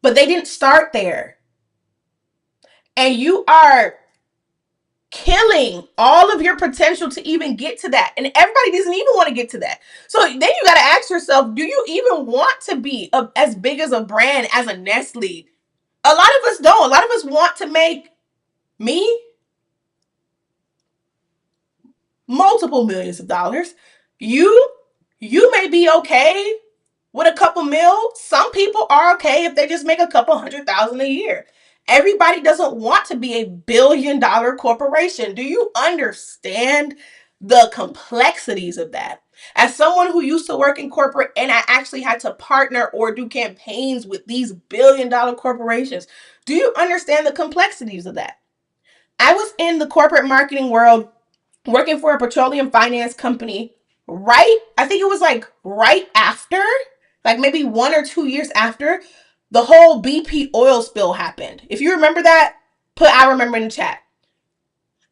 [SPEAKER 1] But they didn't start there. And you are killing all of your potential to even get to that. And everybody doesn't even want to get to that. So then you got to ask yourself, do you even want to be as big as a brand as a Nestle? A lot of us don't. A lot of us want to make me multiple millions of dollars. You may be okay with a couple mil. Some people are okay if they just make a couple $100,000 a year. Everybody doesn't want to be a billion-dollar corporation. Do you understand the complexities of that? As someone who used to work in corporate and I actually had to partner or do campaigns with these billion-dollar corporations, do you understand the complexities of that? I was in the corporate marketing world working for a petroleum finance company I think it was like right after, like maybe 1 or 2 years after the whole BP oil spill happened. If you remember that, I remember in the chat.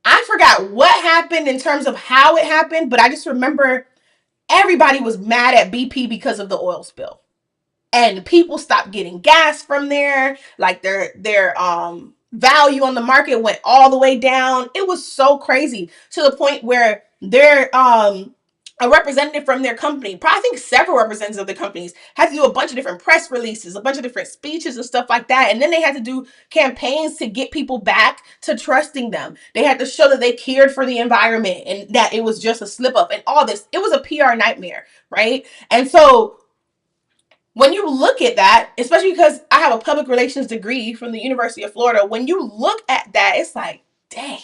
[SPEAKER 1] I forgot what happened in terms of how it happened, but I just remember everybody was mad at BP because of the oil spill. And people stopped getting gas from there. Like their value on the market went all the way down. It was so crazy to the point where their a representative from their company, probably I think several representatives of the companies, had to do a bunch of different press releases, a bunch of different speeches and stuff like that. And then they had to do campaigns to get people back to trusting them. They had to show that they cared for the environment and that it was just a slip up and all this. It was a PR nightmare, right? And so when you look at that, especially because I have a public relations degree from the University of Florida, when you look at that, it's like, dang.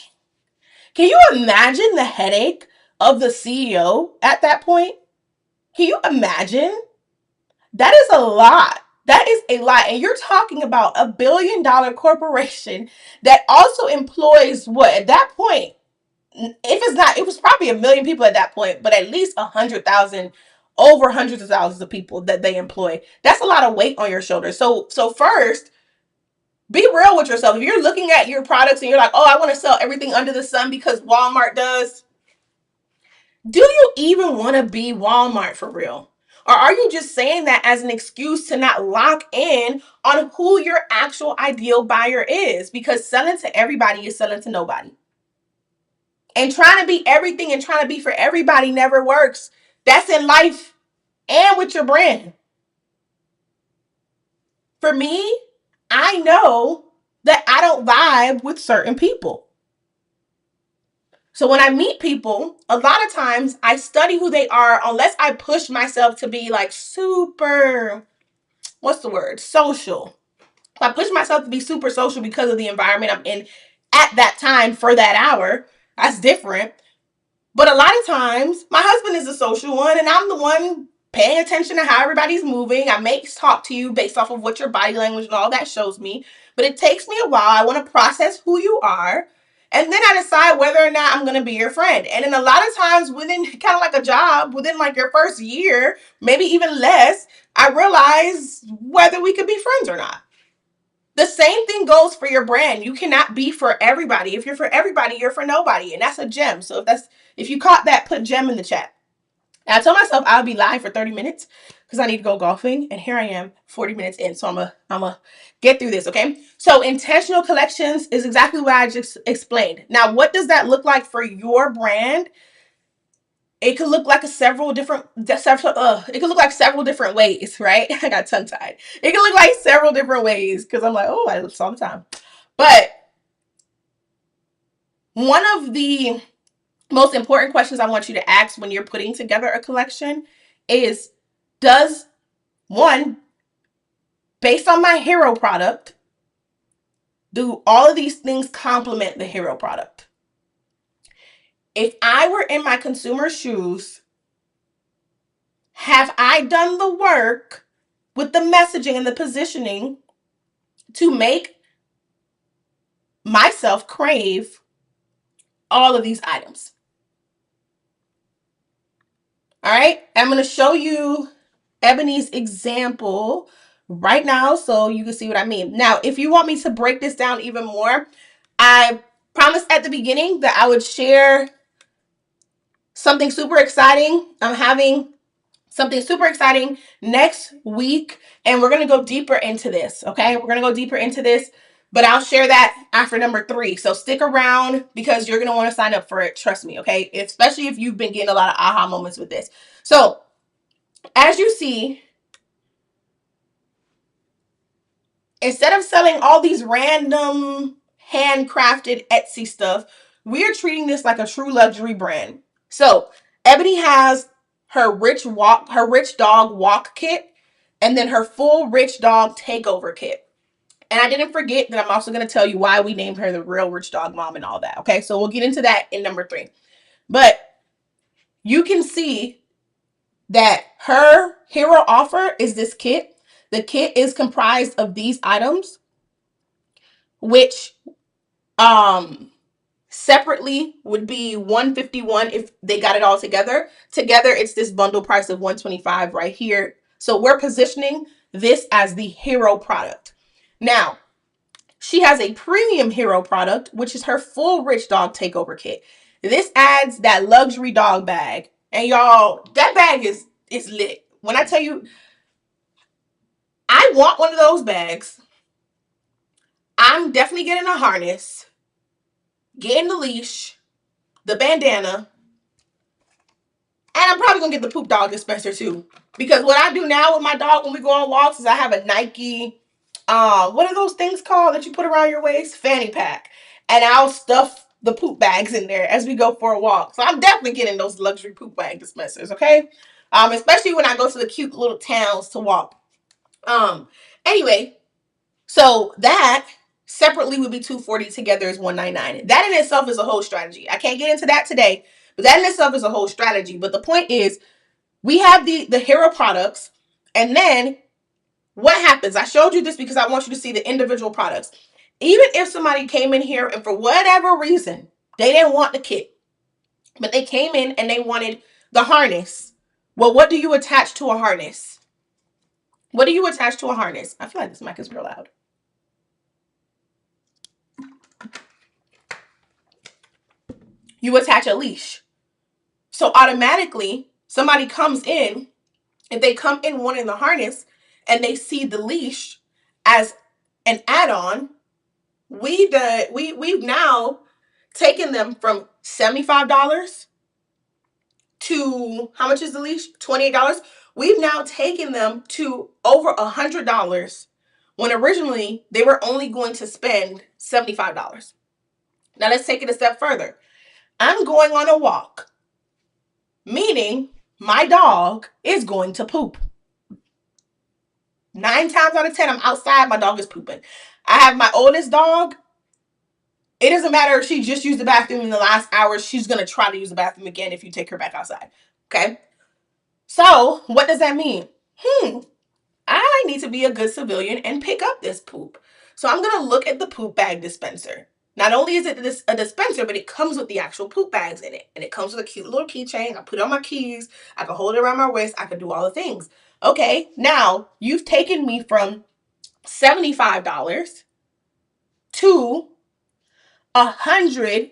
[SPEAKER 1] Can you imagine the headache of the CEO at that point? Can you imagine? That is a lot. That is a lot. And you're talking about a billion-dollar corporation that also employs what at that point? If it's not, it was probably 1 million people at that point, but at least 100,000, over hundreds of thousands of people that they employ. That's a lot of weight on your shoulders. So first, be real with yourself. If you're looking at your products and you're like, oh, I want to sell everything under the sun because Walmart does, do you even want to be Walmart for real? Or are you just saying that as an excuse to not lock in on who your actual ideal buyer is? Because selling to everybody is selling to nobody. And trying to be everything and trying to be for everybody never works. That's in life and with your brand. For me, I know that I don't vibe with certain people. So when I meet people, a lot of times I study who they are unless I push myself to be like super, what's the word? Social. I push myself to be super social because of the environment I'm in at that time for that hour. That's different. But a lot of times, my husband is a social one, and I'm the one paying attention to how everybody's moving. I may talk to you based off of what your body language and all that shows me. But it takes me a while. I want to process who you are. And then I decide whether or not I'm going to be your friend. And then a lot of times within kind of like a job, within like your first year, maybe even less, I realize whether we could be friends or not. The same thing goes for your brand. You cannot be for everybody. If you're for everybody, you're for nobody. And that's a gem. So if you caught that, put gem in the chat. And I told myself I would be live for 30 minutes because I need to go golfing. And here I am, 40 minutes in. So I'm a get through this, okay? So intentional collections is exactly what I just explained. Now, what does that look like for your brand? It could look like several different ways, right? I got tongue tied. It can look like several different ways because I'm like, oh, I lips all the time. But one of the most important questions I want you to ask when you're putting together a collection is, does one, based on my hero product, do all of these things complement the hero product? If I were in my consumer's shoes, have I done the work with the messaging and the positioning to make myself crave all of these items? All right, I'm going to show you Ebony's example right now so you can see what I mean. Now, if you want me to break this down even more, I promised at the beginning that I would share something super exciting. I'm having something super exciting next week, and we're going to go deeper into this, okay? We're going to go deeper into this, but I'll share that after number 3. So stick around because you're going to want to sign up for it. Trust me, okay? Especially if you've been getting a lot of aha moments with this. So as you see, instead of selling all these random handcrafted Etsy stuff, we are treating this like a true luxury brand. So Ebony has her rich dog walk kit, and then her full rich dog takeover kit. And I didn't forget that I'm also going to tell you why we named her the real rich dog mom and all that. Okay, so we'll get into that in number 3. But you can see that her hero offer is this kit. The kit is comprised of these items, which separately would be $151 if they got it all together. Together, it's this bundle price of $125 right here. So we're positioning this as the hero product. Now, she has a premium hero product, which is her full rich dog takeover kit. This adds that luxury dog bag. And y'all, that bag is lit. When I tell you, I want one of those bags, I'm definitely getting a harness, getting the leash, the bandana, and I'm probably going to get the poop dog dispenser too. Because what I do now with my dog when we go on walks is I have a Nike, what are those things called that you put around your waist? Fanny pack. And I'll stuff the poop bags in there as we go for a walk. So I'm definitely getting those luxury poop bag dispensers, okay? Especially when I go to the cute little towns to walk. Anyway, so that separately would be $240, together is $199. That in itself is a whole strategy. I can't get into that today, but that in itself is a whole strategy. But the point is, we have the hero products, and then what happens? I showed you this because I want you to see the individual products. Even if somebody came in here and for whatever reason, they didn't want the kit, but they came in and they wanted the harness. Well, what do you attach to a harness? What do you attach to a harness? I feel like this mic is real loud. You attach a leash. So automatically, somebody comes in, if they come in wanting the harness and they see the leash as an add-on, we've now taken them from $75 to, how much is the leash? $28. We've now taken them to over $100 when originally they were only going to spend $75. Now let's take it a step further. I'm going on a walk, meaning my dog is going to poop. 9 times out of 10, I'm outside, my dog is pooping. I have my oldest dog. It doesn't matter if she just used the bathroom in the last hour. She's going to try to use the bathroom again if you take her back outside. Okay? So, what does that mean? I need to be a good civilian and pick up this poop. So, I'm going to look at the poop bag dispenser. Not only is it a dispenser, but it comes with the actual poop bags in it. And it comes with a cute little keychain. I put it on my keys. I can hold it around my waist. I can do all the things. Okay, now you've taken me from $75 to $100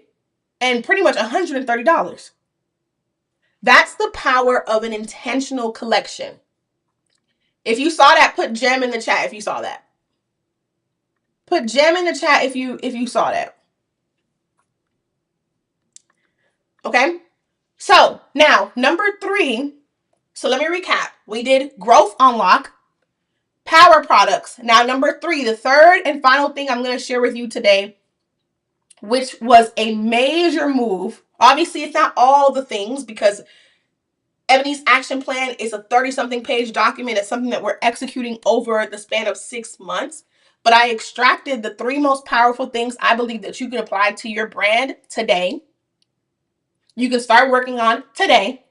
[SPEAKER 1] and pretty much $130. That's the power of an intentional collection. If you saw that, put gem in the chat if you saw that. Put gem in the chat if you saw that. Okay? So, now, number 3. So, let me recap. We did growth unlock, power products. Now, number 3, the third and final thing I'm going to share with you today, which was a major move. Obviously, it's not all the things because Ebony's action plan is a 30-something page document. It's something that we're executing over the span of 6 months. But I extracted the 3 most powerful things I believe that you can apply to your brand today. You can start working on today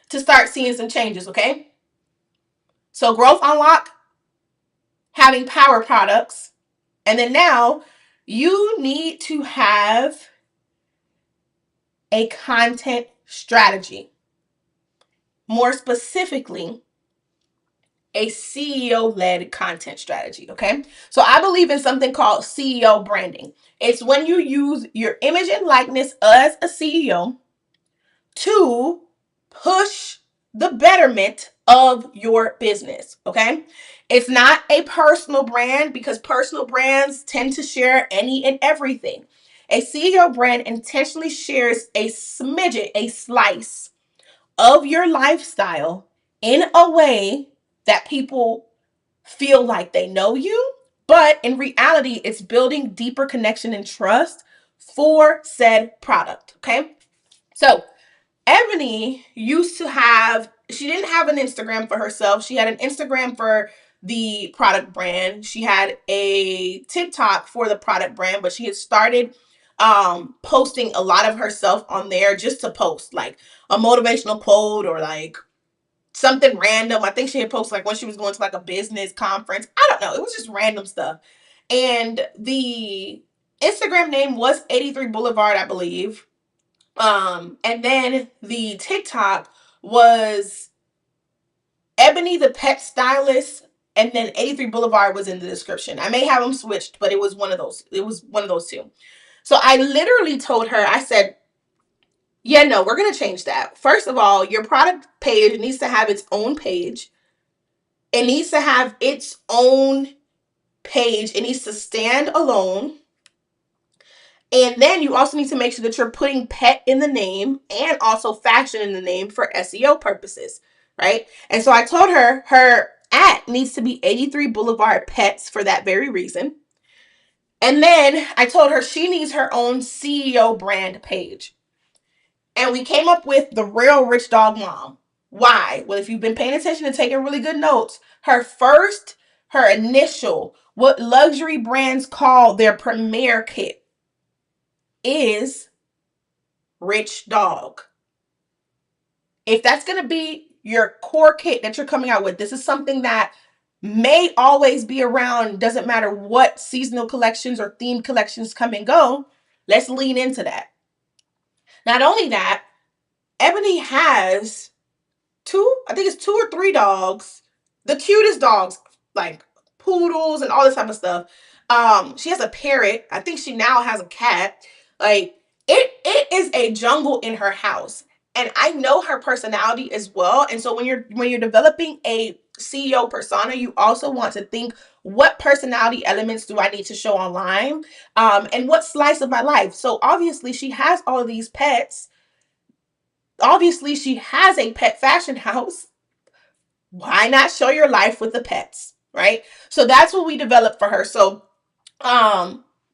[SPEAKER 1] to start seeing some changes, okay? So growth unlock, having power products, and then now you need to have a content strategy. More specifically, a CEO-led content strategy, okay? So I believe in something called CEO branding. It's when you use your image and likeness as a CEO to push the betterment of your business, okay? It's not a personal brand because personal brands tend to share any and everything. A CEO brand intentionally shares a smidget, a slice of your lifestyle in a way that people feel like they know you, but in reality, it's building deeper connection and trust for said product, okay? So Ebony used to have, she didn't have an Instagram for herself. She had an Instagram for the product brand. She had a TikTok for the product brand, but she had started posting a lot of herself on there just to post like a motivational quote or like something random. I think she had posted like when she was going to like a business conference. I don't know. It was just random stuff. And the Instagram name was 83 Boulevard, I believe. And then the TikTok was Ebony the Pet Stylist, and then 83 Boulevard was in the description. I may have them switched, but it was one of those. It was one of those 2. So I literally told her, I said, yeah, no, we're going to change that. First of all, your product page needs to have its own page. It needs to have its own page. It needs to stand alone. And then you also need to make sure that you're putting pet in the name and also fashion in the name for SEO purposes, right? And so I told her her @ needs to be 83 Boulevard Pets for that very reason. And then I told her she needs her own CEO brand page. And we came up with the Real Rich Dog Mom. Why? Well, if you've been paying attention and taking really good notes, her initial, what luxury brands call their premier kit is Rich Dog. If that's going to be your core kit that you're coming out with, this is something that may always be around. Doesn't matter what seasonal collections or themed collections come and go. Let's lean into that. Not only that, Ebony has 2, I think it's 2 or 3 dogs, the cutest dogs, like poodles and all this type of stuff. She has a parrot. I think she now has a cat. Like it is a jungle in her house. And I know her personality as well. And so when you're developing a CEO persona, you also want to think, what personality elements do I need to show online? And what slice of my life? So obviously she has all of these pets. Obviously she has a pet fashion house. Why not show your life with the pets, right? So that's what we developed for her. So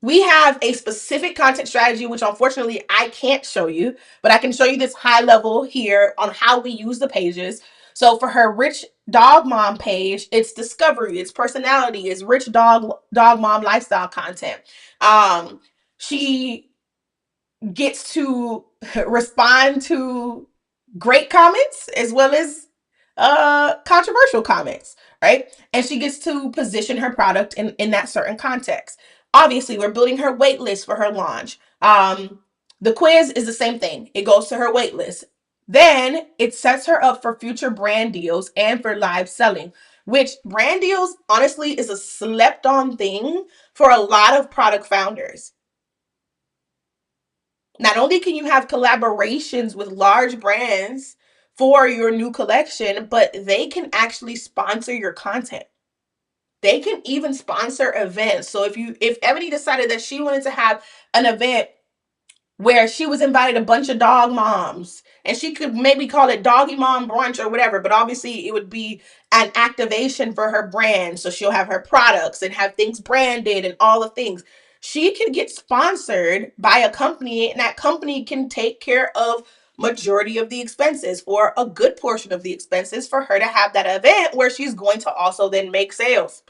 [SPEAKER 1] we have a specific content strategy, which unfortunately I can't show you, but I can show you this high level here on how we use the pages. So for her Rich Dog Mom page, it's discovery, it's personality, it's rich dog mom lifestyle content. She gets to respond to great comments as well as controversial comments, right? And she gets to position her product in that certain context. Obviously, we're building her wait list for her launch. The quiz is the same thing. It goes to her wait list. Then it sets her up for future brand deals and for live selling, which brand deals, honestly, is a slept on thing for a lot of product founders. Not only can you have collaborations with large brands for your new collection, but they can actually sponsor your content. They can even sponsor events. So if Ebony decided that she wanted to have an event where she was invited a bunch of dog moms, and she could maybe call it Doggy Mom Brunch or whatever, but obviously it would be an activation for her brand. So she'll have her products and have things branded and all the things. She can get sponsored by a company, and that company can take care of majority of the expenses or a good portion of the expenses for her to have that event where she's going to also then make sales.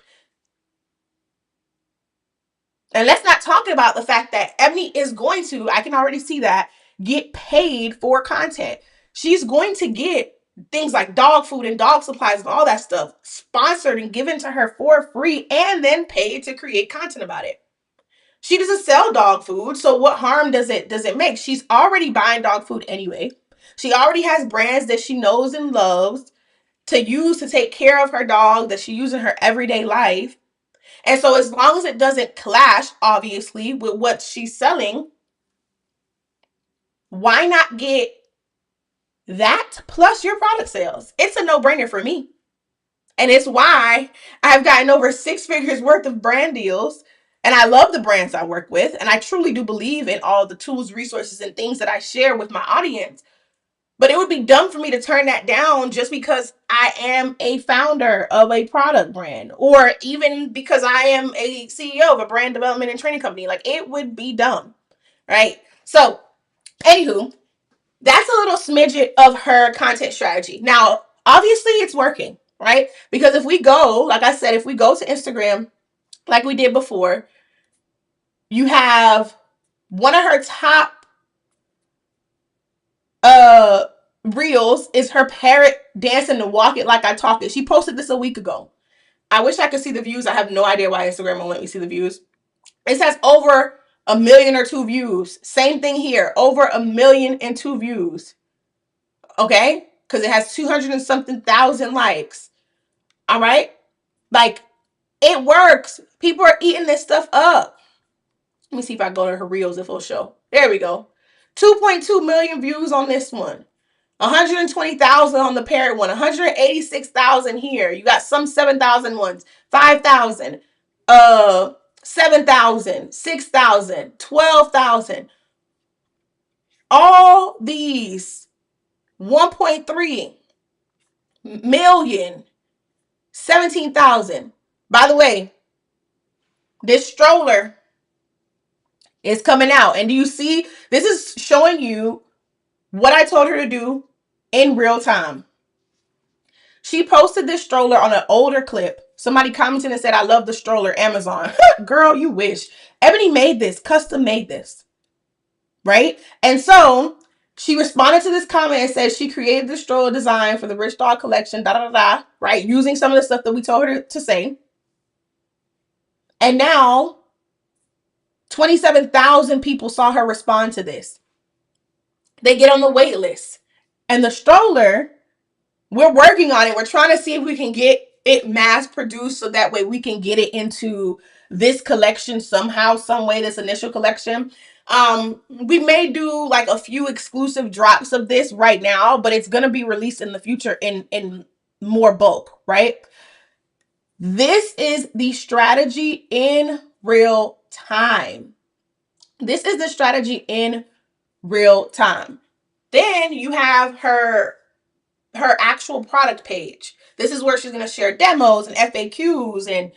[SPEAKER 1] And let's not talk about the fact that Ebony is going to, I can already see that, get paid for content. She's going to get things like dog food and dog supplies and all that stuff sponsored and given to her for free and then paid to create content about it. She doesn't sell dog food, so what harm does it make? She's already buying dog food anyway. She already has brands that she knows and loves to use to take care of her dog that she uses in her everyday life. And so as long as it doesn't clash, obviously, with what she's selling, why not get that plus your product sales? It's a no-brainer for me. And it's why I've gotten over 6 figures worth of brand deals. And I love the brands I work with. And I truly do believe in all the tools, resources, and things that I share with my audience. But it would be dumb for me to turn that down just because I am a founder of a product brand, or even because I am a CEO of a brand development and training company. Like, it would be dumb, right? So, anywho, that's a little smidget of her content strategy. Now, obviously, it's working, right? Because if we go, like I said, if we go to Instagram, like we did before, you have one of her top reels is her parrot dancing to Walk It Like I Talk It. She posted this a week ago. I wish I could see the views. I have no idea why Instagram won't let me see the views. It says over 1 million or 2 views. Same thing here, over 1 million and 2 views. Okay, because it has 200 and something thousand likes. All right, like, it works. People are eating this stuff up. Let me see if I go to her reels if it'll show. There we go. 2.2 million views on this one. 120,000 on the parrot one, 186,000 here. You got some 7,000 ones, 5,000, 7,000, 6,000, 12,000. All these 1.3 million, 17,000. By the way, this stroller is coming out. And do you see? This is showing you what I told her to do in real time. She posted this stroller on an older clip. Somebody commented and said, I love the stroller, Amazon. Girl, you wish. Ebony made this, custom made this, right? And so she responded to this comment and said she created the stroller design for the Rich Dog collection, right? Using some of the stuff that we told her to say. And now 27,000 people saw her respond to this. They get on the wait list. And the stroller, we're working on it. We're trying to see if we can get it mass produced so that way we can get it into this collection somehow, some way, this initial collection. We may do like a few exclusive drops of this right now, but it's going to be released in the future in more bulk, right? This is the strategy in real time. This is the strategy in real time. Then you have her actual product page. This is where she's going to share demos and FAQs and,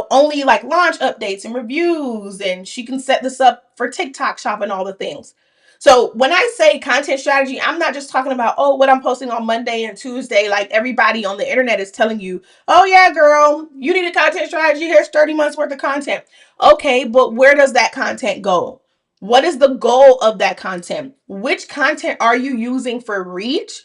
[SPEAKER 1] only like launch updates and reviews. And she can set this up for TikTok shop and all the things. So when I say content strategy, I'm not just talking about, what I'm posting on Monday and Tuesday. Like everybody on the internet is telling you, oh yeah, girl, you need a content strategy. Here's 30 months worth of content. Okay, but where does that content go? What is the goal of that content? Which content are you using for reach?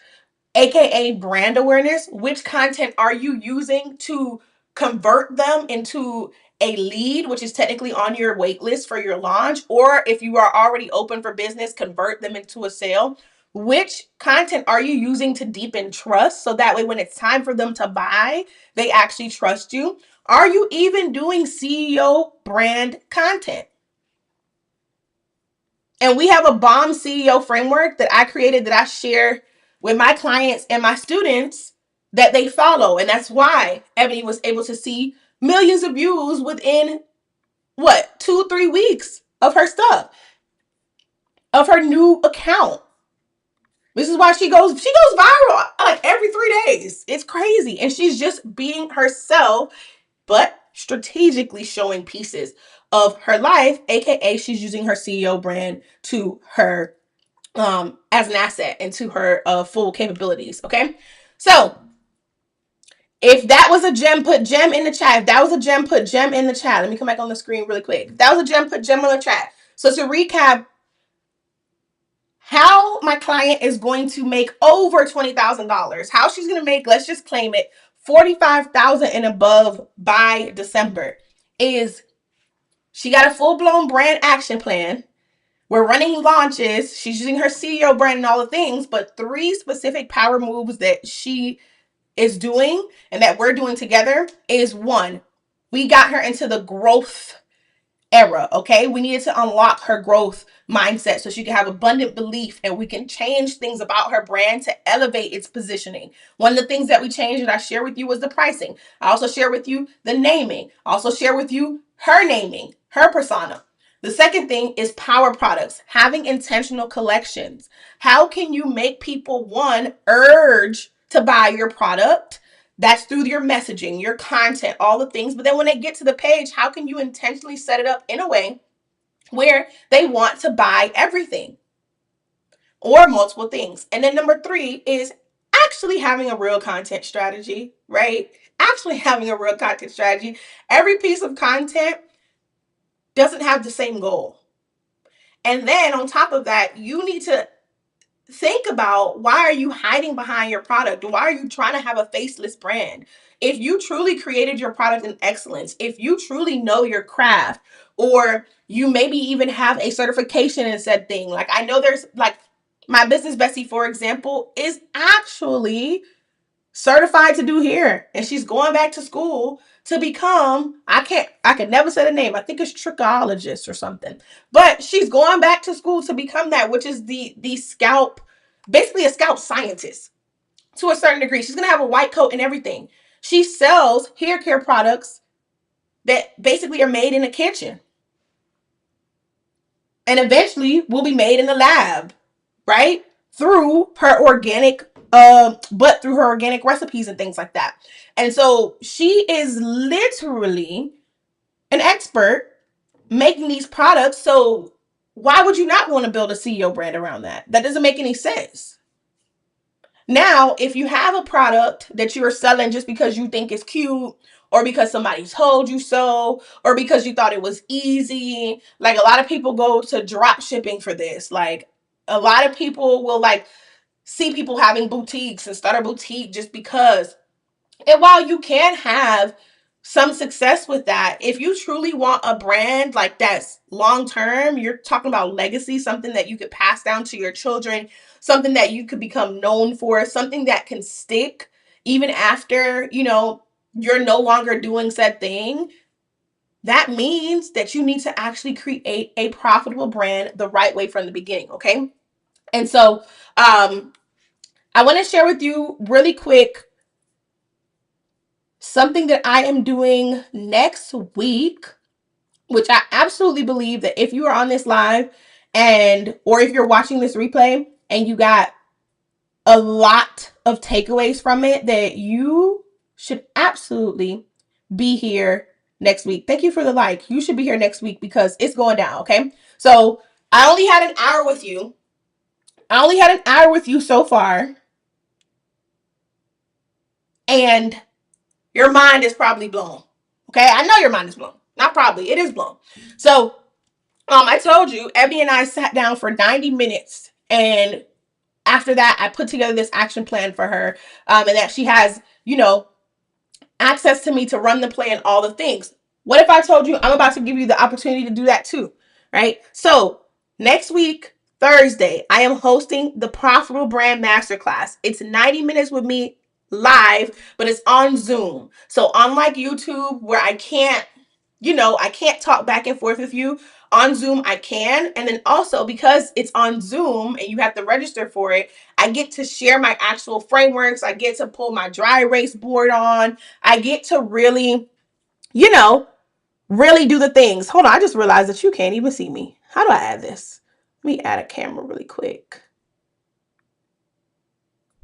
[SPEAKER 1] AKA brand awareness. Which content are you using to convert them into a lead, which is technically on your wait list for your launch? Or if you are already open for business, convert them into a sale. Which content are you using to deepen trust so that way when it's time for them to buy, they actually trust you? Are you even doing CEO brand content? And we have a bomb CEO framework that I created that I share with my clients and my students that they follow. And that's why Ebony was able to see millions of views within what, 2-3 weeks of her stuff, of her new account. This is why she goes viral like every 3 days. It's crazy. And she's just being herself, but strategically showing pieces of her life, aka she's using her CEO brand to her as an asset and to her full capabilities. Okay, so if that was a gem, put gem in the chat. If that was a gem, put gem in the chat. Let me come back on the screen really quick. If that was a gem, put gem on the chat. So to recap, how my client is going to make over $20,000, how she's going to make, let's just claim it, 45,000 and above by December, is she got a full-blown brand action plan. We're running launches. She's using her CEO brand and all the things, but 3 specific power moves that she is doing and that we're doing together is 1, we got her into the growth era. Okay, we needed to unlock her growth mindset so she can have abundant belief and we can change things about her brand to elevate its positioning. One of the things that we changed that I share with you was the pricing. I also share with you the naming. I also share with you her naming, her persona. The second thing is power products, having intentional collections. How can you make people, one, urge to buy your product? That's through your messaging, your content, all the things. But then when they get to the page, how can you intentionally set it up in a way where they want to buy everything or multiple things? And then number 3 is actually having a real content strategy, right? Actually having a real content strategy. Every piece of content doesn't have the same goal. And then on top of that, you need to think about, why are you hiding behind your product? Why are you trying to have a faceless brand? If you truly created your product in excellence, if you truly know your craft, or you maybe even have a certification in said thing. Like I know there's like my business bestie, for example, is actually certified to do hair, and she's going back to school to become, I could never say the name, I think it's trichologist or something, but she's going back to school to become that, which is the scalp, basically a scalp scientist to a certain degree. She's gonna have a white coat and everything. She sells hair care products that basically are made in the kitchen and eventually will be made in the lab, right? Through her organic, but through her organic recipes and things like that. And so she is literally an expert making these products. So why would you not want to build a CEO brand around that? That doesn't make any sense. Now, if you have a product that you are selling just because you think it's cute, or because somebody told you so, or because you thought it was easy, like a lot of people go to drop shipping for this. Like a lot of people will like see people having boutiques and start a boutique just because. And while you can have some success with that, if you truly want a brand like that's long term, you're talking about legacy, something that you could pass down to your children, something that you could become known for, something that can stick even after, you're no longer doing said thing. That means that you need to actually create a profitable brand the right way from the beginning. Okay. And so, I want to share with you really quick something that I am doing next week, which I absolutely believe that if you are on this live or if you're watching this replay and you got a lot of takeaways from it, that you should absolutely be here next week. Thank you for the like. You should be here next week because it's going down. Okay. So I only had an hour with you. So far. And your mind is probably blown. Okay. I know your mind is blown. Not probably. It is blown. So I told you, Ebby and I sat down for 90 minutes. And after that, I put together this action plan for her. And that she has, access to me to run the play and all the things. What if I told you I'm about to give you the opportunity to do that too? Right? So next week, Thursday, I am hosting the Profitable Brand Masterclass. It's 90 minutes with me live, but it's on Zoom. So unlike YouTube, where I can't talk back and forth with you, On Zoom, I can. And then also, because it's on Zoom and you have to register for it, I get to share my actual frameworks. I get to pull my dry erase board on. I get to really, you know, really do the things. Hold on, I just realized that you can't even see me. How do I add this? Let me add a camera really quick.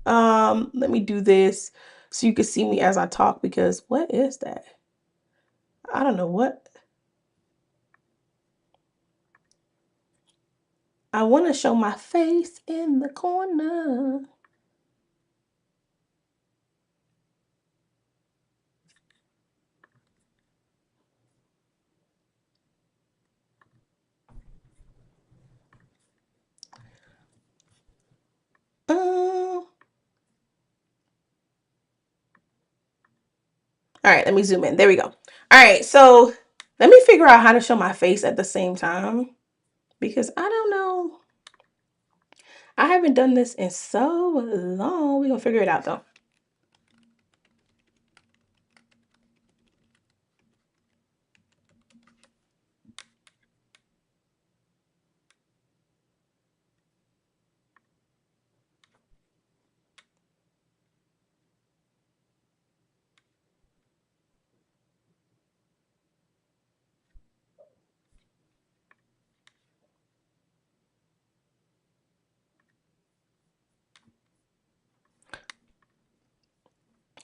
[SPEAKER 1] Let me do this so you can see me as I talk, because what is that? I don't know what. I want to show my face in the corner. All right, let me zoom in. There we go. All right, so let me figure out how to show my face at the same time, because I don't know. I haven't done this in so long. We're going to figure it out though.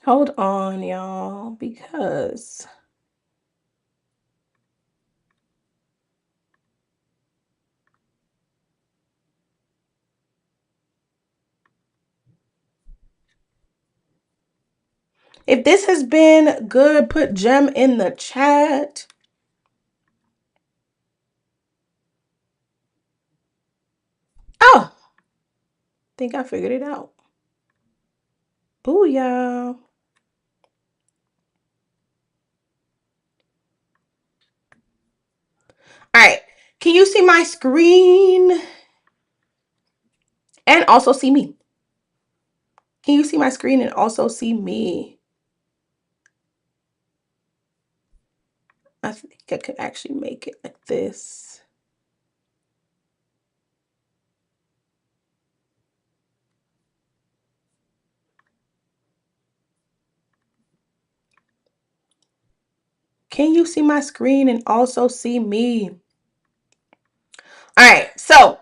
[SPEAKER 1] Hold on, y'all, because if this has been good, put gem in the chat. Oh, I think I figured it out. Booyah. All right. Can you see my screen and also see me? Can you see my screen and also see me? I think I could actually make it like this. Can you see my screen and also see me? All right. So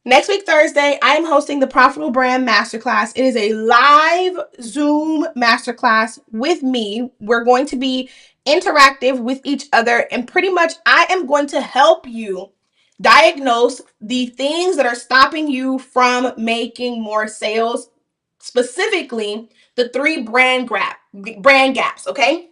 [SPEAKER 1] next week, Thursday, I am hosting the Profitable Brand Masterclass. It is a live Zoom masterclass with me. We're going to be interactive with each other, and pretty much I am going to help you diagnose the things that are stopping you from making more sales, specifically the 3 brand gaps, okay?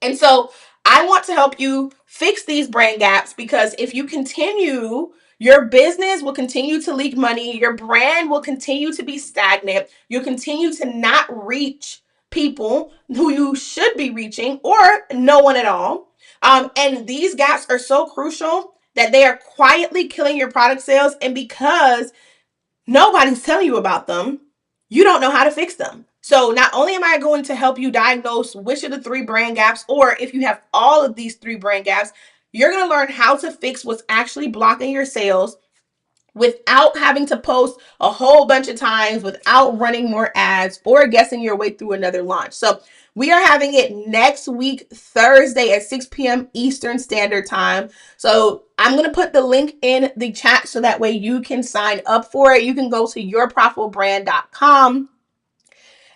[SPEAKER 1] And so I want to help you fix these brand gaps, because if you continue, your business will continue to leak money. Your brand will continue to be stagnant. You'll continue to not reach people who you should be reaching, or no one at all. And these gaps are so crucial that they are quietly killing your product sales. And because nobody's telling you about them, you don't know how to fix them. So not only am I going to help you diagnose which of the 3 brand gaps, or if you have all of these 3 brand gaps, you're going to learn how to fix what's actually blocking your sales without having to post a whole bunch of times, without running more ads or guessing your way through another launch. So we are having it next week, Thursday at 6 p.m. Eastern Standard Time. So I'm going to put the link in the chat so that way you can sign up for it. You can go to yourprofitablebrand.com.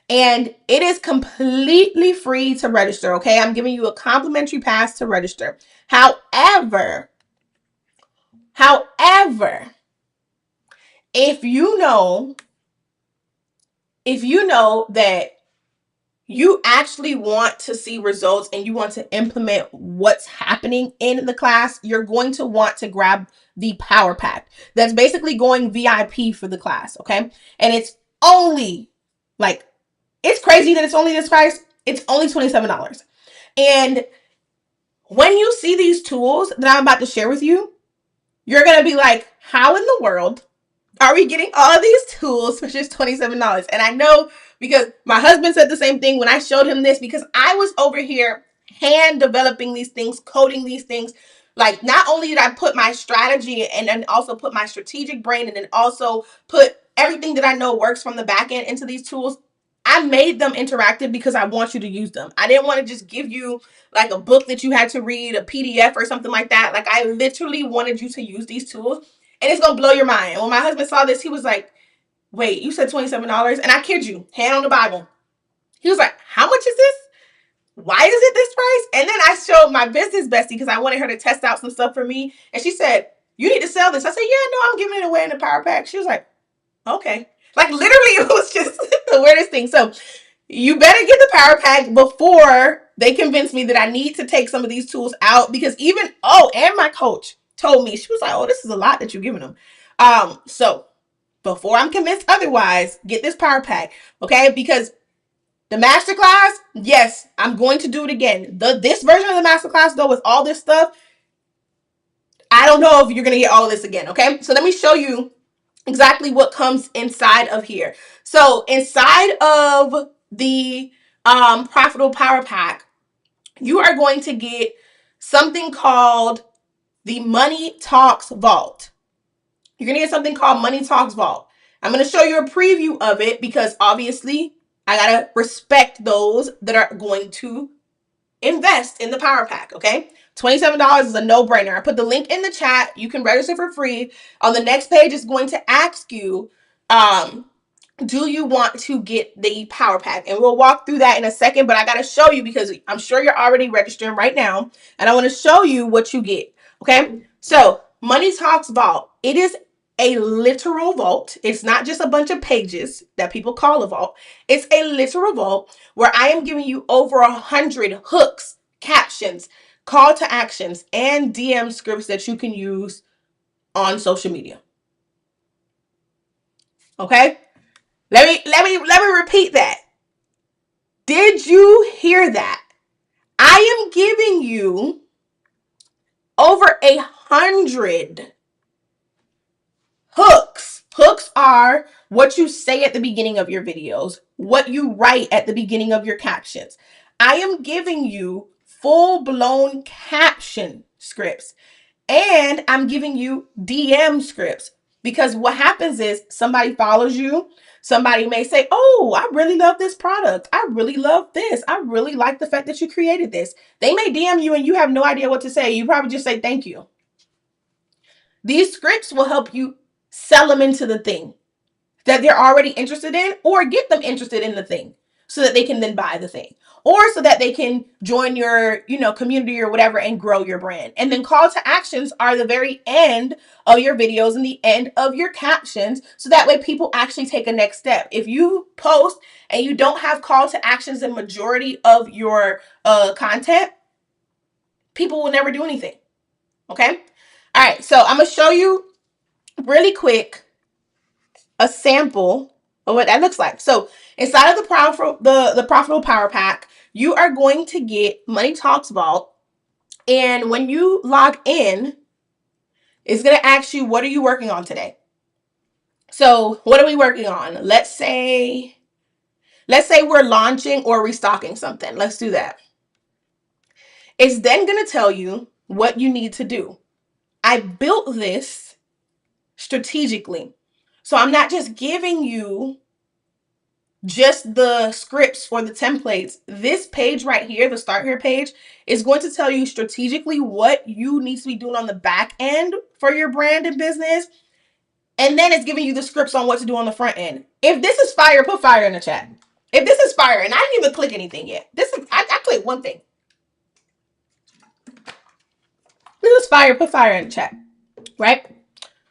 [SPEAKER 1] And it is completely free to register, okay? I'm giving you a complimentary pass to register. However, if you know that you actually want to see results and you want to implement what's happening in the class, you're going to want to grab the power pack. That's basically going VIP for the class, okay? And it's only, like, it's crazy that it's only this price. It's only $27. And when you see these tools that I'm about to share with you, you're going to be like, how in the world Are we getting all of these tools for just $27? And I know because my husband said the same thing when I showed him this, because I was over here hand developing these things, coding these things. Like, not only did I put my strategy and then also put my strategic brain and then also put everything that I know works from the back end into these tools, I made them interactive because I want you to use them. I didn't want to just give you like a book that you had to read, a PDF or something like that. Like, I literally wanted you to use these tools, and it's going to blow your mind. And when my husband saw this, he was like, wait, you said $27? And I kid you, hand on the Bible. He was like, how much is this? Why is it this price? And then I showed my business bestie because I wanted her to test out some stuff for me. And she said, you need to sell this. I said, yeah, no, I'm giving it away in the power pack. She was like, okay. Like, literally, it was just the weirdest thing. So you better get the power pack before they convince me that I need to take some of these tools out, because even, and my coach told me, she was like, oh, this is a lot that you're giving them. So before I'm convinced otherwise, get this power pack, okay? Because the masterclass, yes, I'm going to do it again. This version of the masterclass, though, with all this stuff, I don't know if you're going to get all of this again, okay? So let me show you exactly what comes inside of here. So inside of the Profitable Power Pack, you are going to get something called the Money Talks Vault. You're going to get something called Money Talks Vault. I'm going to show you a preview of it because obviously I got to respect those that are going to invest in the power pack, okay? $27 is a no-brainer. I put the link in the chat. You can register for free. On the next page, it's going to ask you, do you want to get the power pack? And we'll walk through that in a second, but I got to show you because I'm sure you're already registering right now, and I want to show you what you get, okay? So Money Talks Vault, it is a literal vault. It's not just a bunch of pages that people call a vault. It's a literal vault where I am giving you over 100 hooks, captions, call to actions, and DM scripts that you can use on social media. Okay? Let me repeat that. Did you hear that? I am giving you over 100 hooks. Hooks are what you say at the beginning of your videos, what you write at the beginning of your captions. I am giving you full-blown caption scripts, and I'm giving you DM scripts, because what happens is somebody follows you. Somebody may say, oh, I really love this product. I really love this. I really like the fact that you created this. They may DM you and you have no idea what to say. You probably just say thank you. These scripts will help you sell them into the thing that they're already interested in, or get them interested in the thing so that they can then buy the thing, or so that they can join your, community or whatever and grow your brand. And then call to actions are the very end of your videos and the end of your captions, so that way people actually take a next step. If you post and you don't have call to actions in majority of your content, people will never do anything. Okay? All right, so I'm going to show you really quick a sample of what that looks like. So inside of the Profitable Power Pack, you are going to get Money Talks Vault. And when you log in, it's going to ask you, what are you working on today? So what are we working on? Let's say we're launching or restocking something. Let's do that. It's then going to tell you what you need to do. I built this strategically. So I'm not just giving you just the scripts or the templates. This page right here, the Start Here page, is going to tell you strategically what you need to be doing on the back end for your brand and business. And then it's giving you the scripts on what to do on the front end. If this is fire, put fire in the chat. If this is fire, and I didn't even click anything yet. I clicked one thing. This is fire, put fire in the chat, right?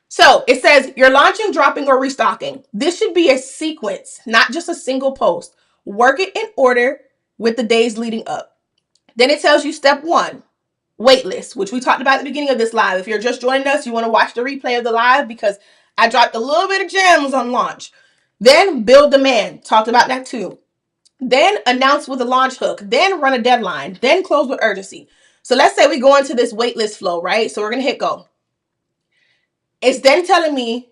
[SPEAKER 1] So it says you're launching, dropping, or restocking. This should be a sequence, not just a single post. Work it in order with the days leading up. Then it tells you step 1, waitlist, which we talked about at the beginning of this live. If you're just joining us, you want to watch the replay of the live because I dropped a little bit of gems on launch. Then build demand. Talked about that too. Then announce with a launch hook. Then run a deadline. Then close with urgency. So let's say we go into this waitlist flow, right? So we're going to hit go. It's then telling me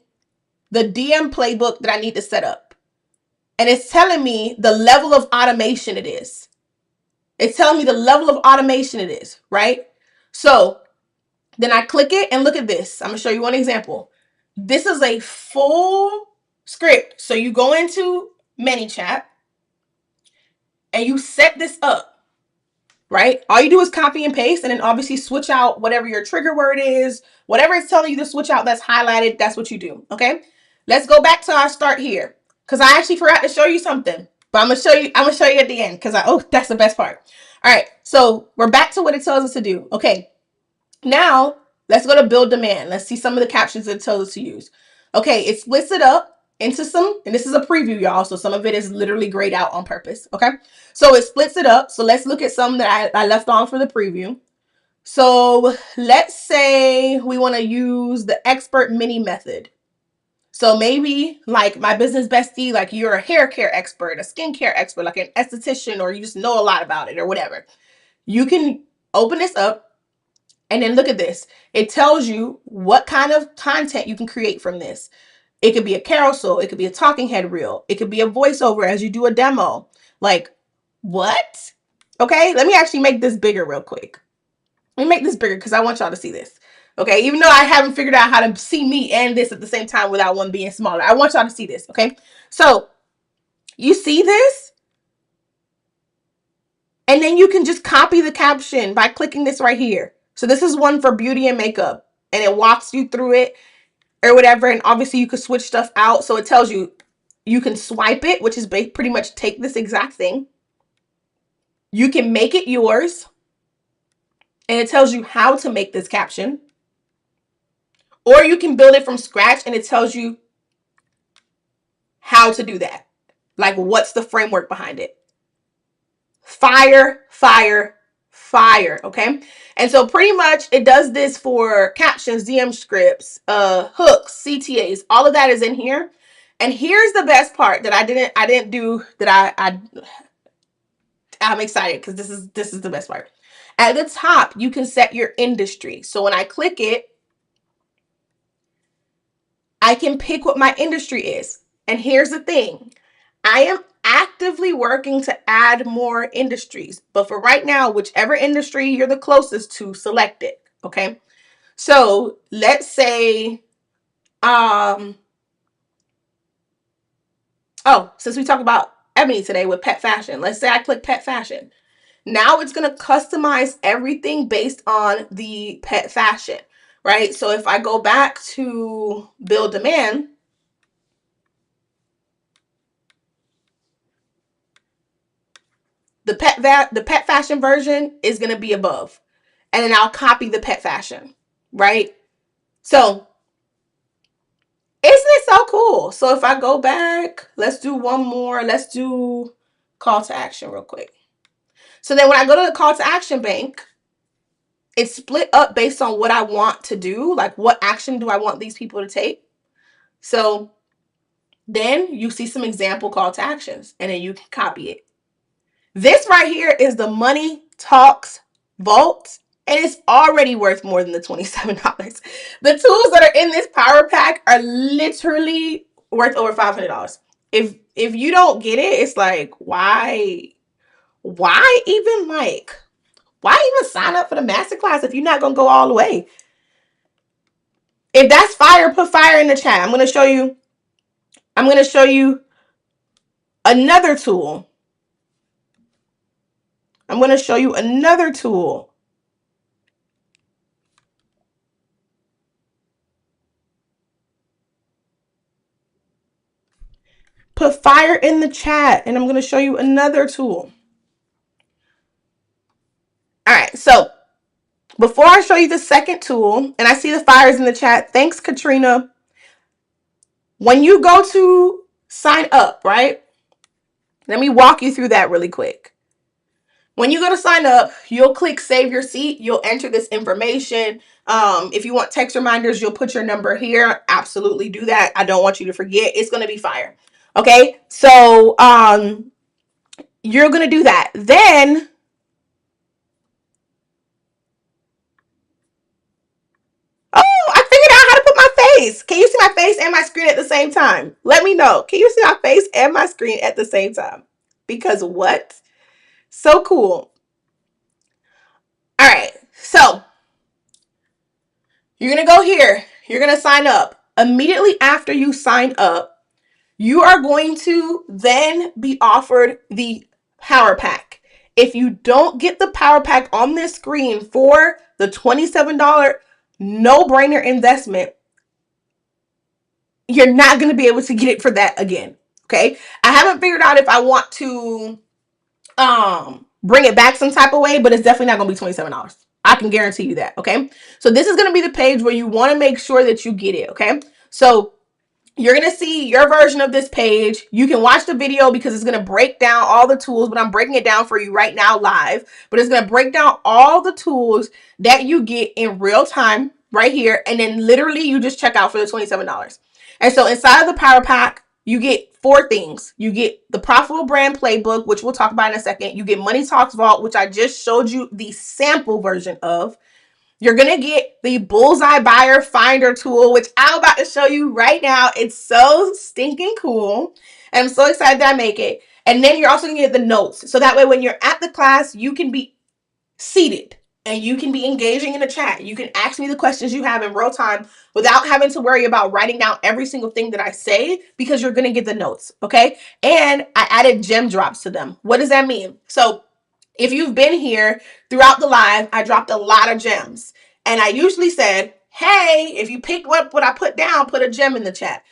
[SPEAKER 1] the DM playbook that I need to set up. And it's telling me the level of automation it is. It's telling me the level of automation it is, right? So then I click it and look at this. I'm going to show you one example. This is a full script. So you go into ManyChat and you set this up, right? All you do is copy and paste and then obviously switch out whatever your trigger word is, whatever it's telling you to switch out that's highlighted, that's what you do, okay? Let's go back to our start here because I actually forgot to show you something, but I'm going to show you at the end because that's the best part. All right, so we're back to what it tells us to do. Okay, now let's go to build demand. Let's see some of the captions that it tells us to use. Okay, it splits it up into some, and this is a preview, y'all, so some of it is literally grayed out on purpose, okay? So it splits it up. So let's look at some that I left on for the preview. So let's say we want to use the expert mini method. So maybe like my business bestie, like you're a hair care expert, a skincare expert, like an esthetician, or you just know a lot about it or whatever. You can open this up and then look at this. It tells you what kind of content you can create from this. It could be a carousel. It could be a talking head reel. It could be a voiceover as you do a demo. Like, what? Okay, let me actually make this bigger real quick. Let me make this bigger because I want y'all to see this. Okay, even though I haven't figured out how to see me and this at the same time without one being smaller. I want y'all to see this, okay? So, you see this? And then you can just copy the caption by clicking this right here. So this is one for beauty and makeup. And it walks you through it or whatever. And obviously you could switch stuff out. So it tells you, you can swipe it, which is pretty much take this exact thing. You can make it yours. And it tells you how to make this caption. Or you can build it from scratch and it tells you how to do that. Like what's the framework behind it. Fire, fire, fire. Okay. And so pretty much it does this for captions, DM scripts, hooks, CTAs, all of that is in here. And here's the best part that I didn't do that I'm excited because this is the best part. At the top, you can set your industry. So when I click it, I can pick what my industry is. And here's the thing. I am actively working to add more industries. But for right now, whichever industry you're the closest to, select it. Okay. So let's say, since we talked about Ebony today with pet fashion, let's say I click pet fashion. Now it's going to customize everything based on the pet fashion, right? So if I go back to build demand, the pet fashion version is going to be above. And then I'll copy the pet fashion, right? So isn't it so cool? So if I go back, let's do one more. Let's do call to action real quick. So then when I go to the call to action bank, it's split up based on what I want to do. Like what action do I want these people to take? So then you see some example call to actions and then you can copy it. This right here is the Money Talks Vault. And it's already worth more than the $27. The tools that are in this power pack are literally worth over $500. If you don't get it, it's like, why even sign up for the masterclass if you're not gonna go all the way? If that's fire, put fire in the chat. I'm gonna show you another tool. I'm gonna show you another tool. Put fire in the chat, and I'm going to show you another tool. All right, so before I show you the second tool, and I see the fires in the chat, thanks, Katrina. When you go to sign up, right? Let me walk you through that really quick. When you go to sign up, you'll click save your seat. You'll enter this information. If you want text reminders, you'll put your number here. Absolutely do that. I don't want you to forget. It's going to be fire. Okay, so you're going to do that. Then oh, I figured out how to put my face? Can you see my face and my screen at the same time? Let me know. Can you see my face and my screen at the same time? Because what? So cool. All right. So you're going to go here. You're going to sign up. Immediately after you sign up, you are going to then be offered the power pack. If you don't get the power pack on this screen for the $27 no-brainer investment, you're not going to be able to get it for that again. Okay. I haven't figured out if I want to bring it back some type of way, but it's definitely not going to be $27. I can guarantee you that. Okay. So this is going to be the page where you want to make sure that you get it. Okay. So you're going to see your version of this page. You can watch the video because it's going to break down all the tools, but I'm breaking it down for you right now live. But it's going to break down all the tools that you get in real time right here. And then literally you just check out for the $27. And so inside of the Power Pack, you get 4 things. You get the Profitable Brand Playbook, which we'll talk about in a second. You get Money Talks Vault, which I just showed you the sample version of. You're going to get the Bullseye Buyer Finder tool, which I'm about to show you right now. It's so stinking cool. And I'm so excited that I make it. And then you're also going to get the notes. So that way when you're at the class, you can be seated and you can be engaging in the chat. You can ask me the questions you have in real time without having to worry about writing down every single thing that I say because you're going to get the notes. Okay. And I added gem drops to them. What does that mean? So if you've been here throughout the live, I dropped a lot of gems. And I usually said, hey, if you pick up what I put down, put a gem in the chat.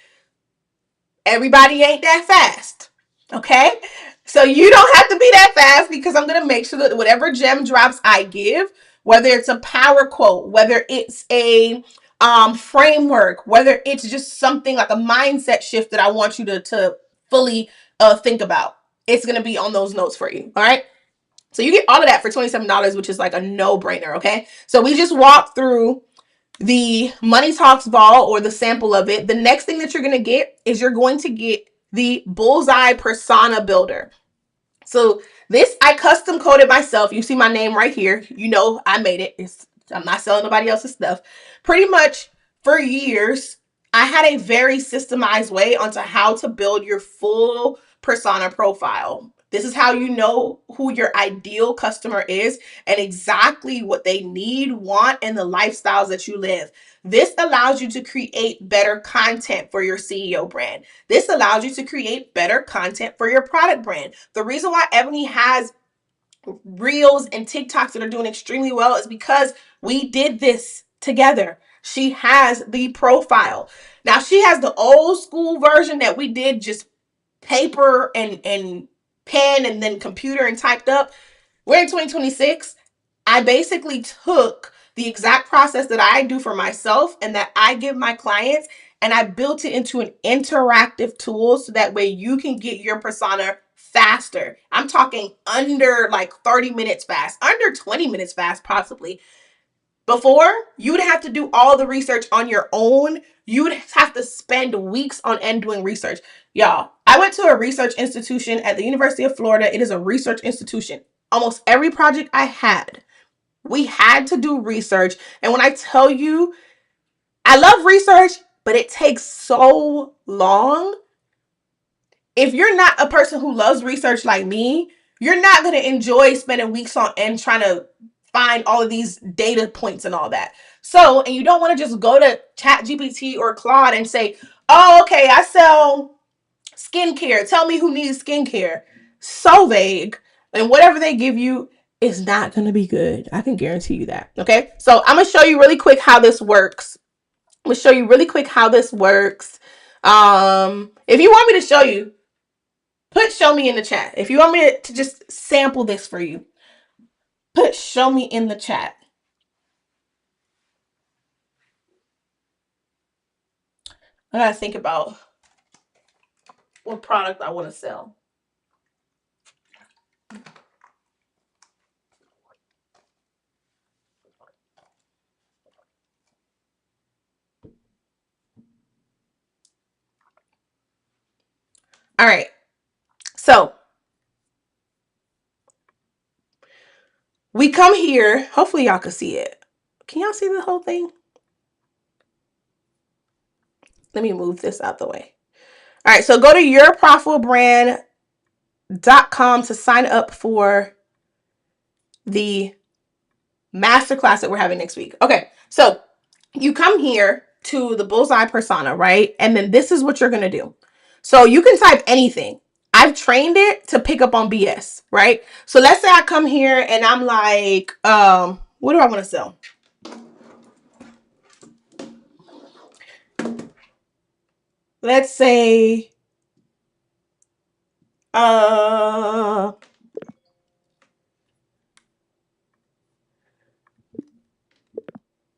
[SPEAKER 1] Everybody ain't that fast. Okay? So you don't have to be that fast because I'm going to make sure that whatever gem drops I give, whether it's a power quote, whether it's a framework, whether it's just something like a mindset shift that I want you to fully think about, it's going to be on those notes for you. All right? So you get all of that for $27, which is like a no-brainer, okay? So we just walked through the Money Talks Vault or the sample of it. The next thing that you're going to get is you're going to get the Bullseye Persona Builder. So this, I custom coded myself. You see my name right here. You know I made it. I'm not selling nobody else's stuff. Pretty much for years, I had a very systemized way onto how to build your full persona profile. This is how you know who your ideal customer is and exactly what they need, want, and the lifestyles that you live. This allows you to create better content for your CEO brand. This allows you to create better content for your product brand. The reason why Ebony has Reels and TikToks that are doing extremely well is because we did this together. She has the profile. Now she has the old school version that we did just paper and pen and then computer and typed up. We're in 2026. I basically took the exact process that I do for myself and that I give my clients, and I built it into an interactive tool so that way you can get your persona faster. I'm talking under like 30 minutes fast, under 20 minutes fast, possibly. Before, you would have to do all the research on your own. You would have to spend weeks on end doing research. Y'all, I went to a research institution at the University of Florida. It is a research institution. Almost every project I had, we had to do research. And when I tell you, I love research, but it takes so long. If you're not a person who loves research like me, you're not going to enjoy spending weeks on end trying to find all of these data points and all that. So, and you don't want to just go to ChatGPT or Claude and say, oh, okay, I sell skincare. Tell me who needs skincare. So vague. And whatever they give you is not going to be good. I can guarantee you that. Okay. So I'm going to show you really quick how this works. I'm going to show you really quick how this works. If you want me to show you, put show me in the chat. If you want me to just sample this for you, put show me in the chat. I gotta think about what product I want to sell. All right. So we come here. Hopefully y'all can see it. Can y'all see the whole thing? Let me move this out the way. All right, so go to yourprofitabilitybrand.com to sign up for the masterclass that we're having next week. Okay, so you come here to the bullseye persona, right? And then this is what you're going to do. So you can type anything. I've trained it to pick up on BS, right? So let's say I come here and I'm like, what do I want to sell? Let's say,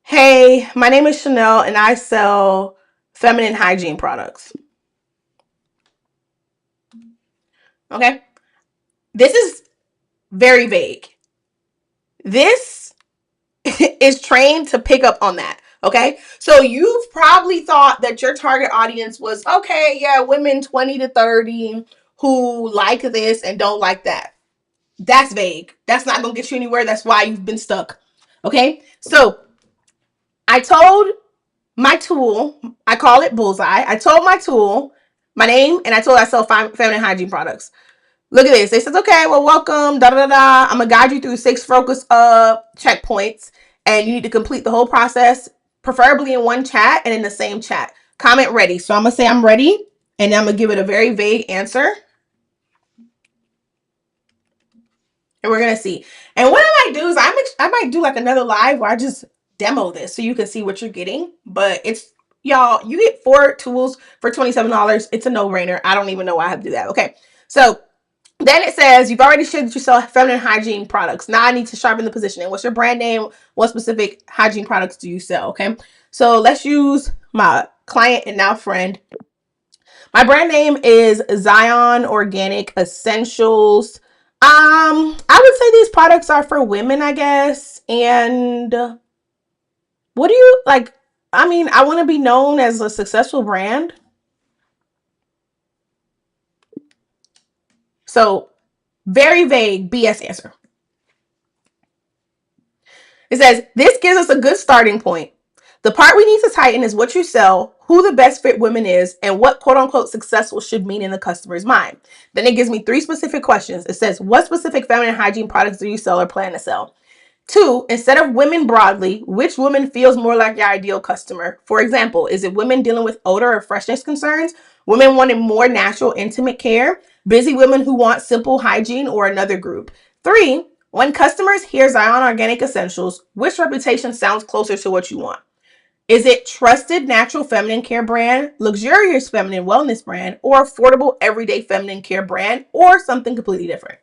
[SPEAKER 1] hey, my name is Chanel and I sell feminine hygiene products. Okay. This is very vague. This is trained to pick up on that. Okay. So you've probably thought that your target audience was, okay, yeah, women 20 to 30 who like this and don't like that. That's vague. That's not going to get you anywhere. That's why you've been stuck. Okay. So I told my tool, I call it Bullseye. I told my tool my name and I told I sell feminine hygiene products. Look at this. They says, okay, well, welcome, I'm going to guide you through 6 focus checkpoints, and you need to complete the whole process, preferably in one chat and in the same chat. Comment ready. So I'm going to say I'm ready, and I'm going to give it a very vague answer. And we're going to see. And what I might do is I might do like another live where I just demo this so you can see what you're getting. But it's, y'all, you get 4 tools for $27. It's a no-brainer. I don't even know why I have to do that. Okay. So then it says, you've already shared that you sell feminine hygiene products. Now I need to sharpen the positioning. What's your brand name? What specific hygiene products do you sell? Okay. So let's use my client and now friend. My brand name is Zion Organic Essentials. I would say these products are for women, I guess. And what do you like? I mean, I want to be known as a successful brand. So very vague BS answer. It says, this gives us a good starting point. The part we need to tighten is what you sell, who the best fit women is, and what quote unquote successful should mean in the customer's mind. Then it gives me 3 specific questions. It says, what specific feminine hygiene products do you sell or plan to sell? 2, instead of women broadly, which woman feels more like your ideal customer? For example, is it women dealing with odor or freshness concerns? Women wanting more natural, intimate care? Busy women who want simple hygiene, or another group? 3, when customers hear Zion Organic Essentials, which reputation sounds closer to what you want? Is it trusted natural feminine care brand, luxurious feminine wellness brand, or affordable everyday feminine care brand, or something completely different?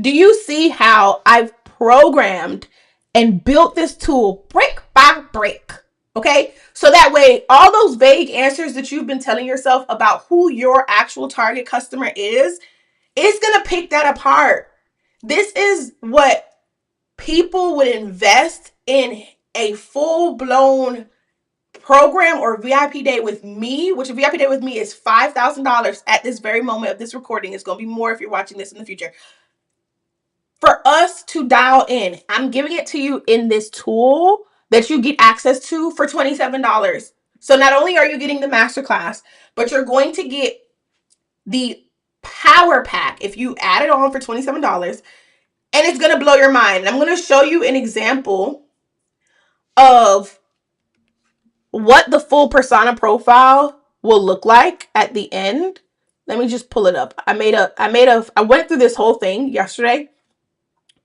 [SPEAKER 1] Do you see how I've programmed and built this tool brick by brick? Okay, so that way all those vague answers that you've been telling yourself about who your actual target customer is gonna pick that apart. This is what people would invest in a full-blown program or VIP day with me, which a VIP day with me is $5,000 at this very moment of this recording. It's going to be more if you're watching this in the future. For us to dial in, I'm giving it to you in this tool that you get access to for $27. So not only are you getting the masterclass, but you're going to get the power pack if you add it on for $27. And it's going to blow your mind. I'm going to show you an example of what the full persona profile will look like at the end. Let me just pull it up. I went through this whole thing yesterday,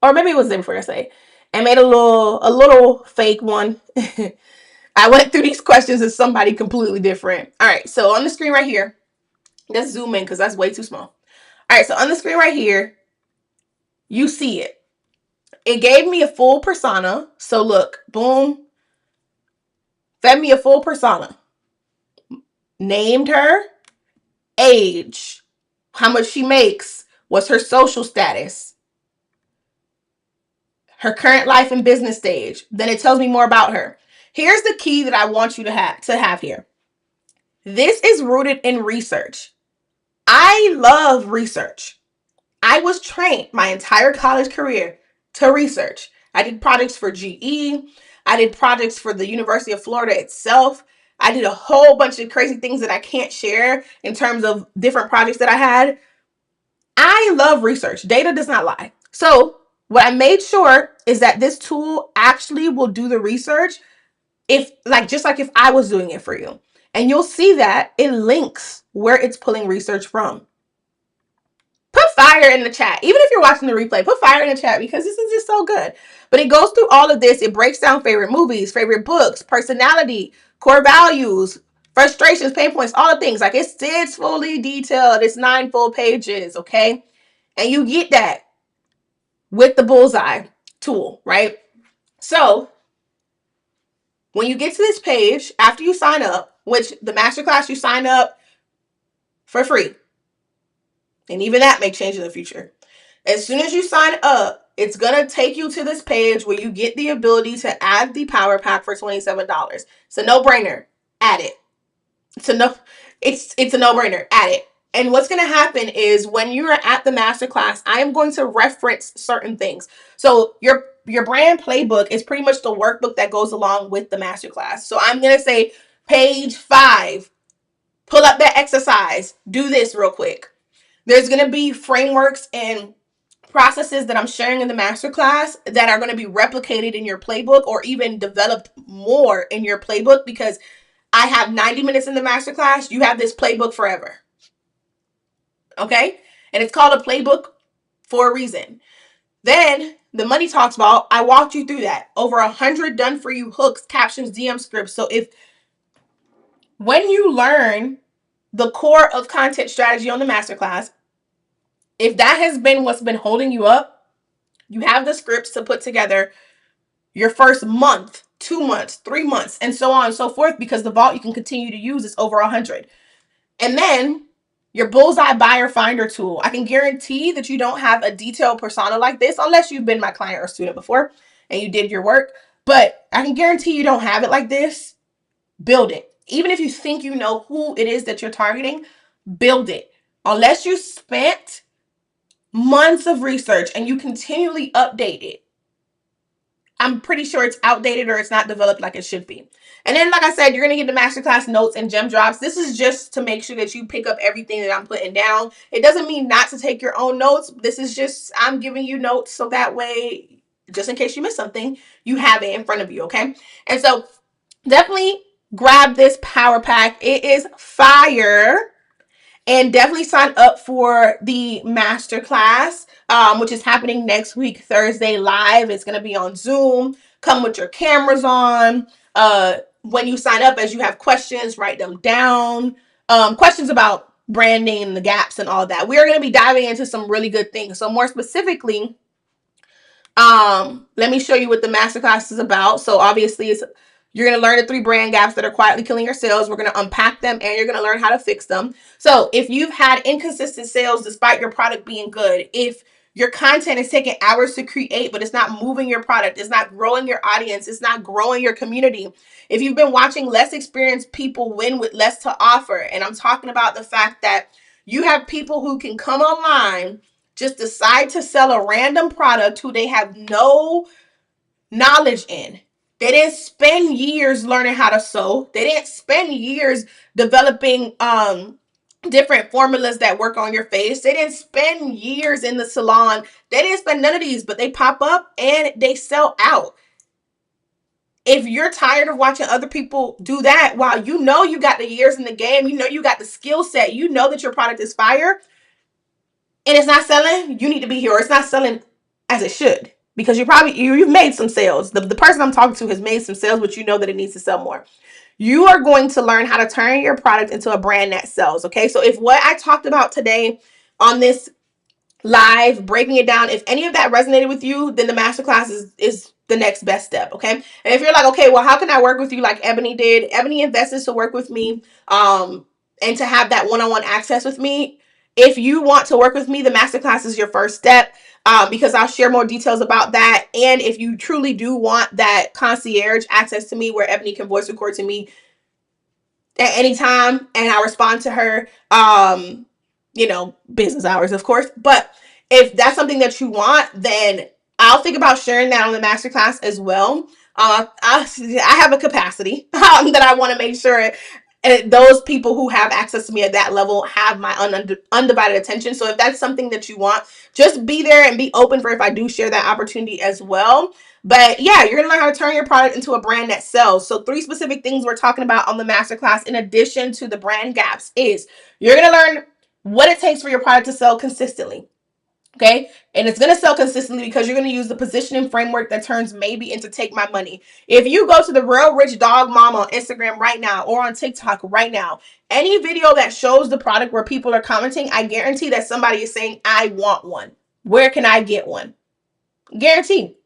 [SPEAKER 1] or maybe it was the day before yesterday. I made a little fake one. I went through these questions as somebody completely different. All right, so on the screen right here, let's zoom in because that's way too small. All right, so on the screen right here, you see it. It gave me a full persona. So look, boom, fed me a full persona. Named her, age, how much she makes, what's her social status, her current life and business stage. Then it tells me more about her. Here's the key that I want you to have here. This is rooted in research. I love research. I was trained my entire college career to research. I did projects for GE. I did projects for the University of Florida itself. I did a whole bunch of crazy things that I can't share in terms of different projects that I had. I love research. Data does not lie. So what I made sure is that this tool actually will do the research if like just like if I was doing it for you. And you'll see that it links where it's pulling research from. Put fire in the chat. Even if you're watching the replay, put fire in the chat because this is just so good. But it goes through all of this. It breaks down favorite movies, favorite books, personality, core values, frustrations, pain points, all the things. Like it's fully detailed. It's 9 full pages, okay? And you get that with the bullseye tool, right? So when you get to this page, after you sign up, which the masterclass you sign up for free, and even that may change in the future. As soon as you sign up, it's going to take you to this page where you get the ability to add the power pack for $27. It's a no-brainer. Add it. It's a no-brainer. Add it. And what's going to happen is when you're at the masterclass, I am going to reference certain things. So your brand playbook is pretty much the workbook that goes along with the masterclass. So I'm going to say page 5, pull up that exercise, do this real quick. There's going to be frameworks and processes that I'm sharing in the masterclass that are going to be replicated in your playbook or even developed more in your playbook because I have 90 minutes in the masterclass. You have this playbook forever. Okay? And it's called a playbook for a reason. Then the money talks about, I walked you through that. Over 100 done for you hooks, captions, DM scripts. So when you learn the core of content strategy on the masterclass, if that has been what's been holding you up, you have the scripts to put together your first month, 2 months, 3 months, and so on and so forth, because the vault you can continue to use is over 100. And then your bullseye buyer finder tool. I can guarantee that you don't have a detailed persona like this unless you've been my client or student before and you did your work. But I can guarantee you don't have it like this. Build it. Even if you think you know who it is that you're targeting, build it. Unless you spent months of research and you continually update it, I'm pretty sure it's outdated or it's not developed like it should be. And then, like I said, you're going to get the masterclass notes and gem drops. This is just to make sure that you pick up everything that I'm putting down. It doesn't mean not to take your own notes. This is just, I'm giving you notes so that way, just in case you miss something, you have it in front of you, okay? And so definitely grab this power pack. It is fire. And definitely sign up for the masterclass, which is happening next week, Thursday live. It's going to be on Zoom. Come with your cameras on. When you sign up, as you have questions, write them down. Questions about branding and the gaps and all that. We are going to be diving into some really good things. So more specifically, let me show you what the masterclass is about. So obviously you're going to learn the 3 brand gaps that are quietly killing your sales. We're going to unpack them and you're going to learn how to fix them. So if you've had inconsistent sales despite your product being good, if your content is taking hours to create, but it's not moving your product, it's not growing your audience, it's not growing your community. If you've been watching less experienced people win with less to offer, and I'm talking about the fact that you have people who can come online, just decide to sell a random product who they have no knowledge in. They didn't spend years learning how to sew. They didn't spend years developing different formulas that work on your face. They didn't spend years in the salon. They didn't spend none of these, but they pop up and they sell out. If you're tired of watching other people do that, while you know you got the years in the game, you know you got the skill set, you know that your product is fire, and it's not selling, you need to be here, or it's not selling as it should, because you've made some sales. The person I'm talking to has made some sales, but you know that it needs to sell more. You are going to learn how to turn your product into a brand that sells. Okay, so if what I talked about today on this live, breaking it down, if any of that resonated with you, then the masterclass is the next best step. Okay, and if you're like, okay, well, how can I work with you like Ebony did? Ebony invested to work with me and to have that one-on-one access with me. If you want to work with me, the masterclass is your first step, because I'll share more details about that. And if you truly do want that concierge access to me where Ebony can voice record to me at any time and I respond to her, business hours, of course. But if that's something that you want, then I'll think about sharing that on the masterclass as well. I have a capacity that I want to make sure those people who have access to me at that level have my undivided attention. So if that's something that you want, just be there and be open for if I do share that opportunity as well. But yeah, you're going to learn how to turn your product into a brand that sells. So 3 specific things we're talking about on the masterclass, in addition to the brand gaps, is you're going to learn what it takes for your product to sell consistently. Okay. And it's going to sell consistently because you're going to use the positioning framework that turns maybe into take my money. If you go to the Real Rich Dog Mom on Instagram right now or on TikTok right now, any video that shows the product where people are commenting, I guarantee that somebody is saying, I want one. Where can I get one? Guarantee.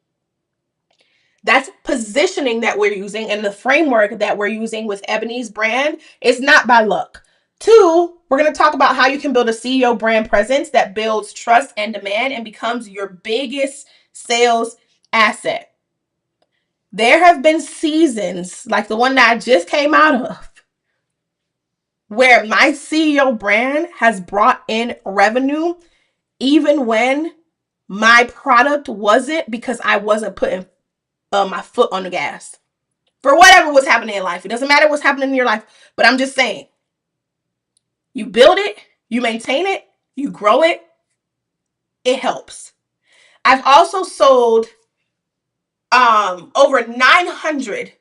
[SPEAKER 1] That's positioning that we're using, and the framework that we're using with Ebony's brand is not by luck. 2, we're going to talk about how you can build a CEO brand presence that builds trust and demand and becomes your biggest sales asset. There have been seasons like the one that I just came out of where my CEO brand has brought in revenue even when my product wasn't, because I wasn't putting my foot on the gas for whatever was happening in life. It doesn't matter what's happening in your life, but I'm just saying, you build it, you maintain it, you grow it, it helps. I've also sold over 900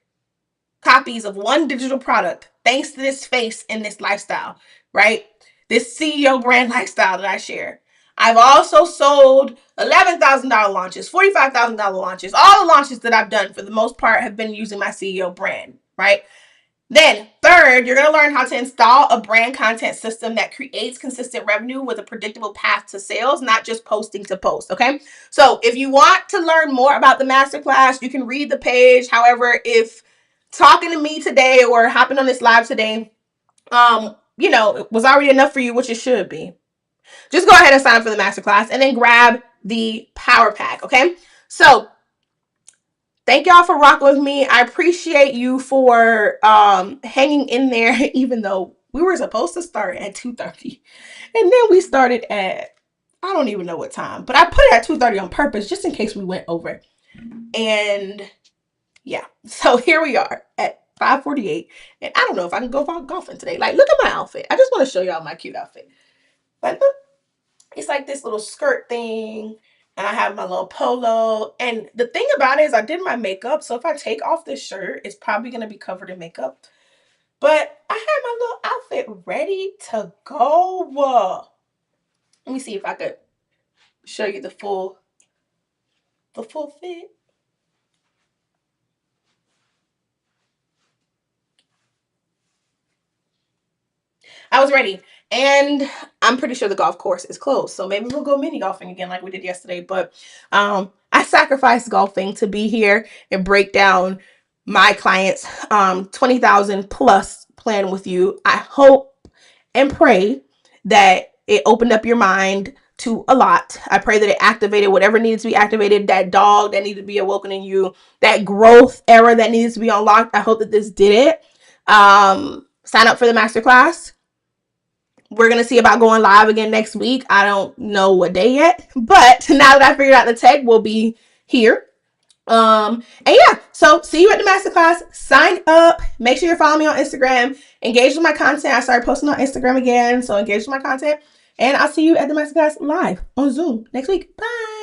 [SPEAKER 1] copies of one digital product thanks to this face and this lifestyle, right? This CEO brand lifestyle that I share. I've also sold $11,000 launches, $45,000 launches. All the launches that I've done for the most part have been using my CEO brand, right? Then 3rd, you're going to learn how to install a brand content system that creates consistent revenue with a predictable path to sales, not just posting to post. Okay. So if you want to learn more about the masterclass, you can read the page. However, if talking to me today or hopping on this live today, it was already enough for you, which it should be, just go ahead and sign up for the masterclass and then grab the power pack. Okay. So thank y'all for rocking with me. I appreciate you for hanging in there, even though we were supposed to start at 2:30. And then we started at, I don't even know what time, but I put it at 2:30 on purpose just in case we went over. And yeah, so here we are at 5:48. And I don't know if I can go golfing today. Like, look at my outfit. I just want to show y'all my cute outfit. But look, it's like this little skirt thing. And I have my little polo. And the thing about it is I did my makeup. So if I take off this shirt, it's probably going to be covered in makeup. But I had my little outfit ready to go. Let me see if I could show you the full fit. I was ready. And I'm pretty sure the golf course is closed. So maybe we'll go mini golfing again like we did yesterday. But I sacrificed golfing to be here and break down my clients' 20,000 plus plan with you. I hope and pray that it opened up your mind to a lot. I pray that it activated whatever needs to be activated, that dog that needed to be awoken in you, that growth era that needs to be unlocked. I hope that this did it. Sign up for the masterclass. We're going to see about going live again next week. I don't know what day yet, but now that I figured out the tech, we'll be here. And yeah, so see you at the masterclass. Sign up. Make sure you're following me on Instagram. Engage with my content. I started posting on Instagram again, so engage with my content. And I'll see you at the masterclass live on Zoom next week. Bye.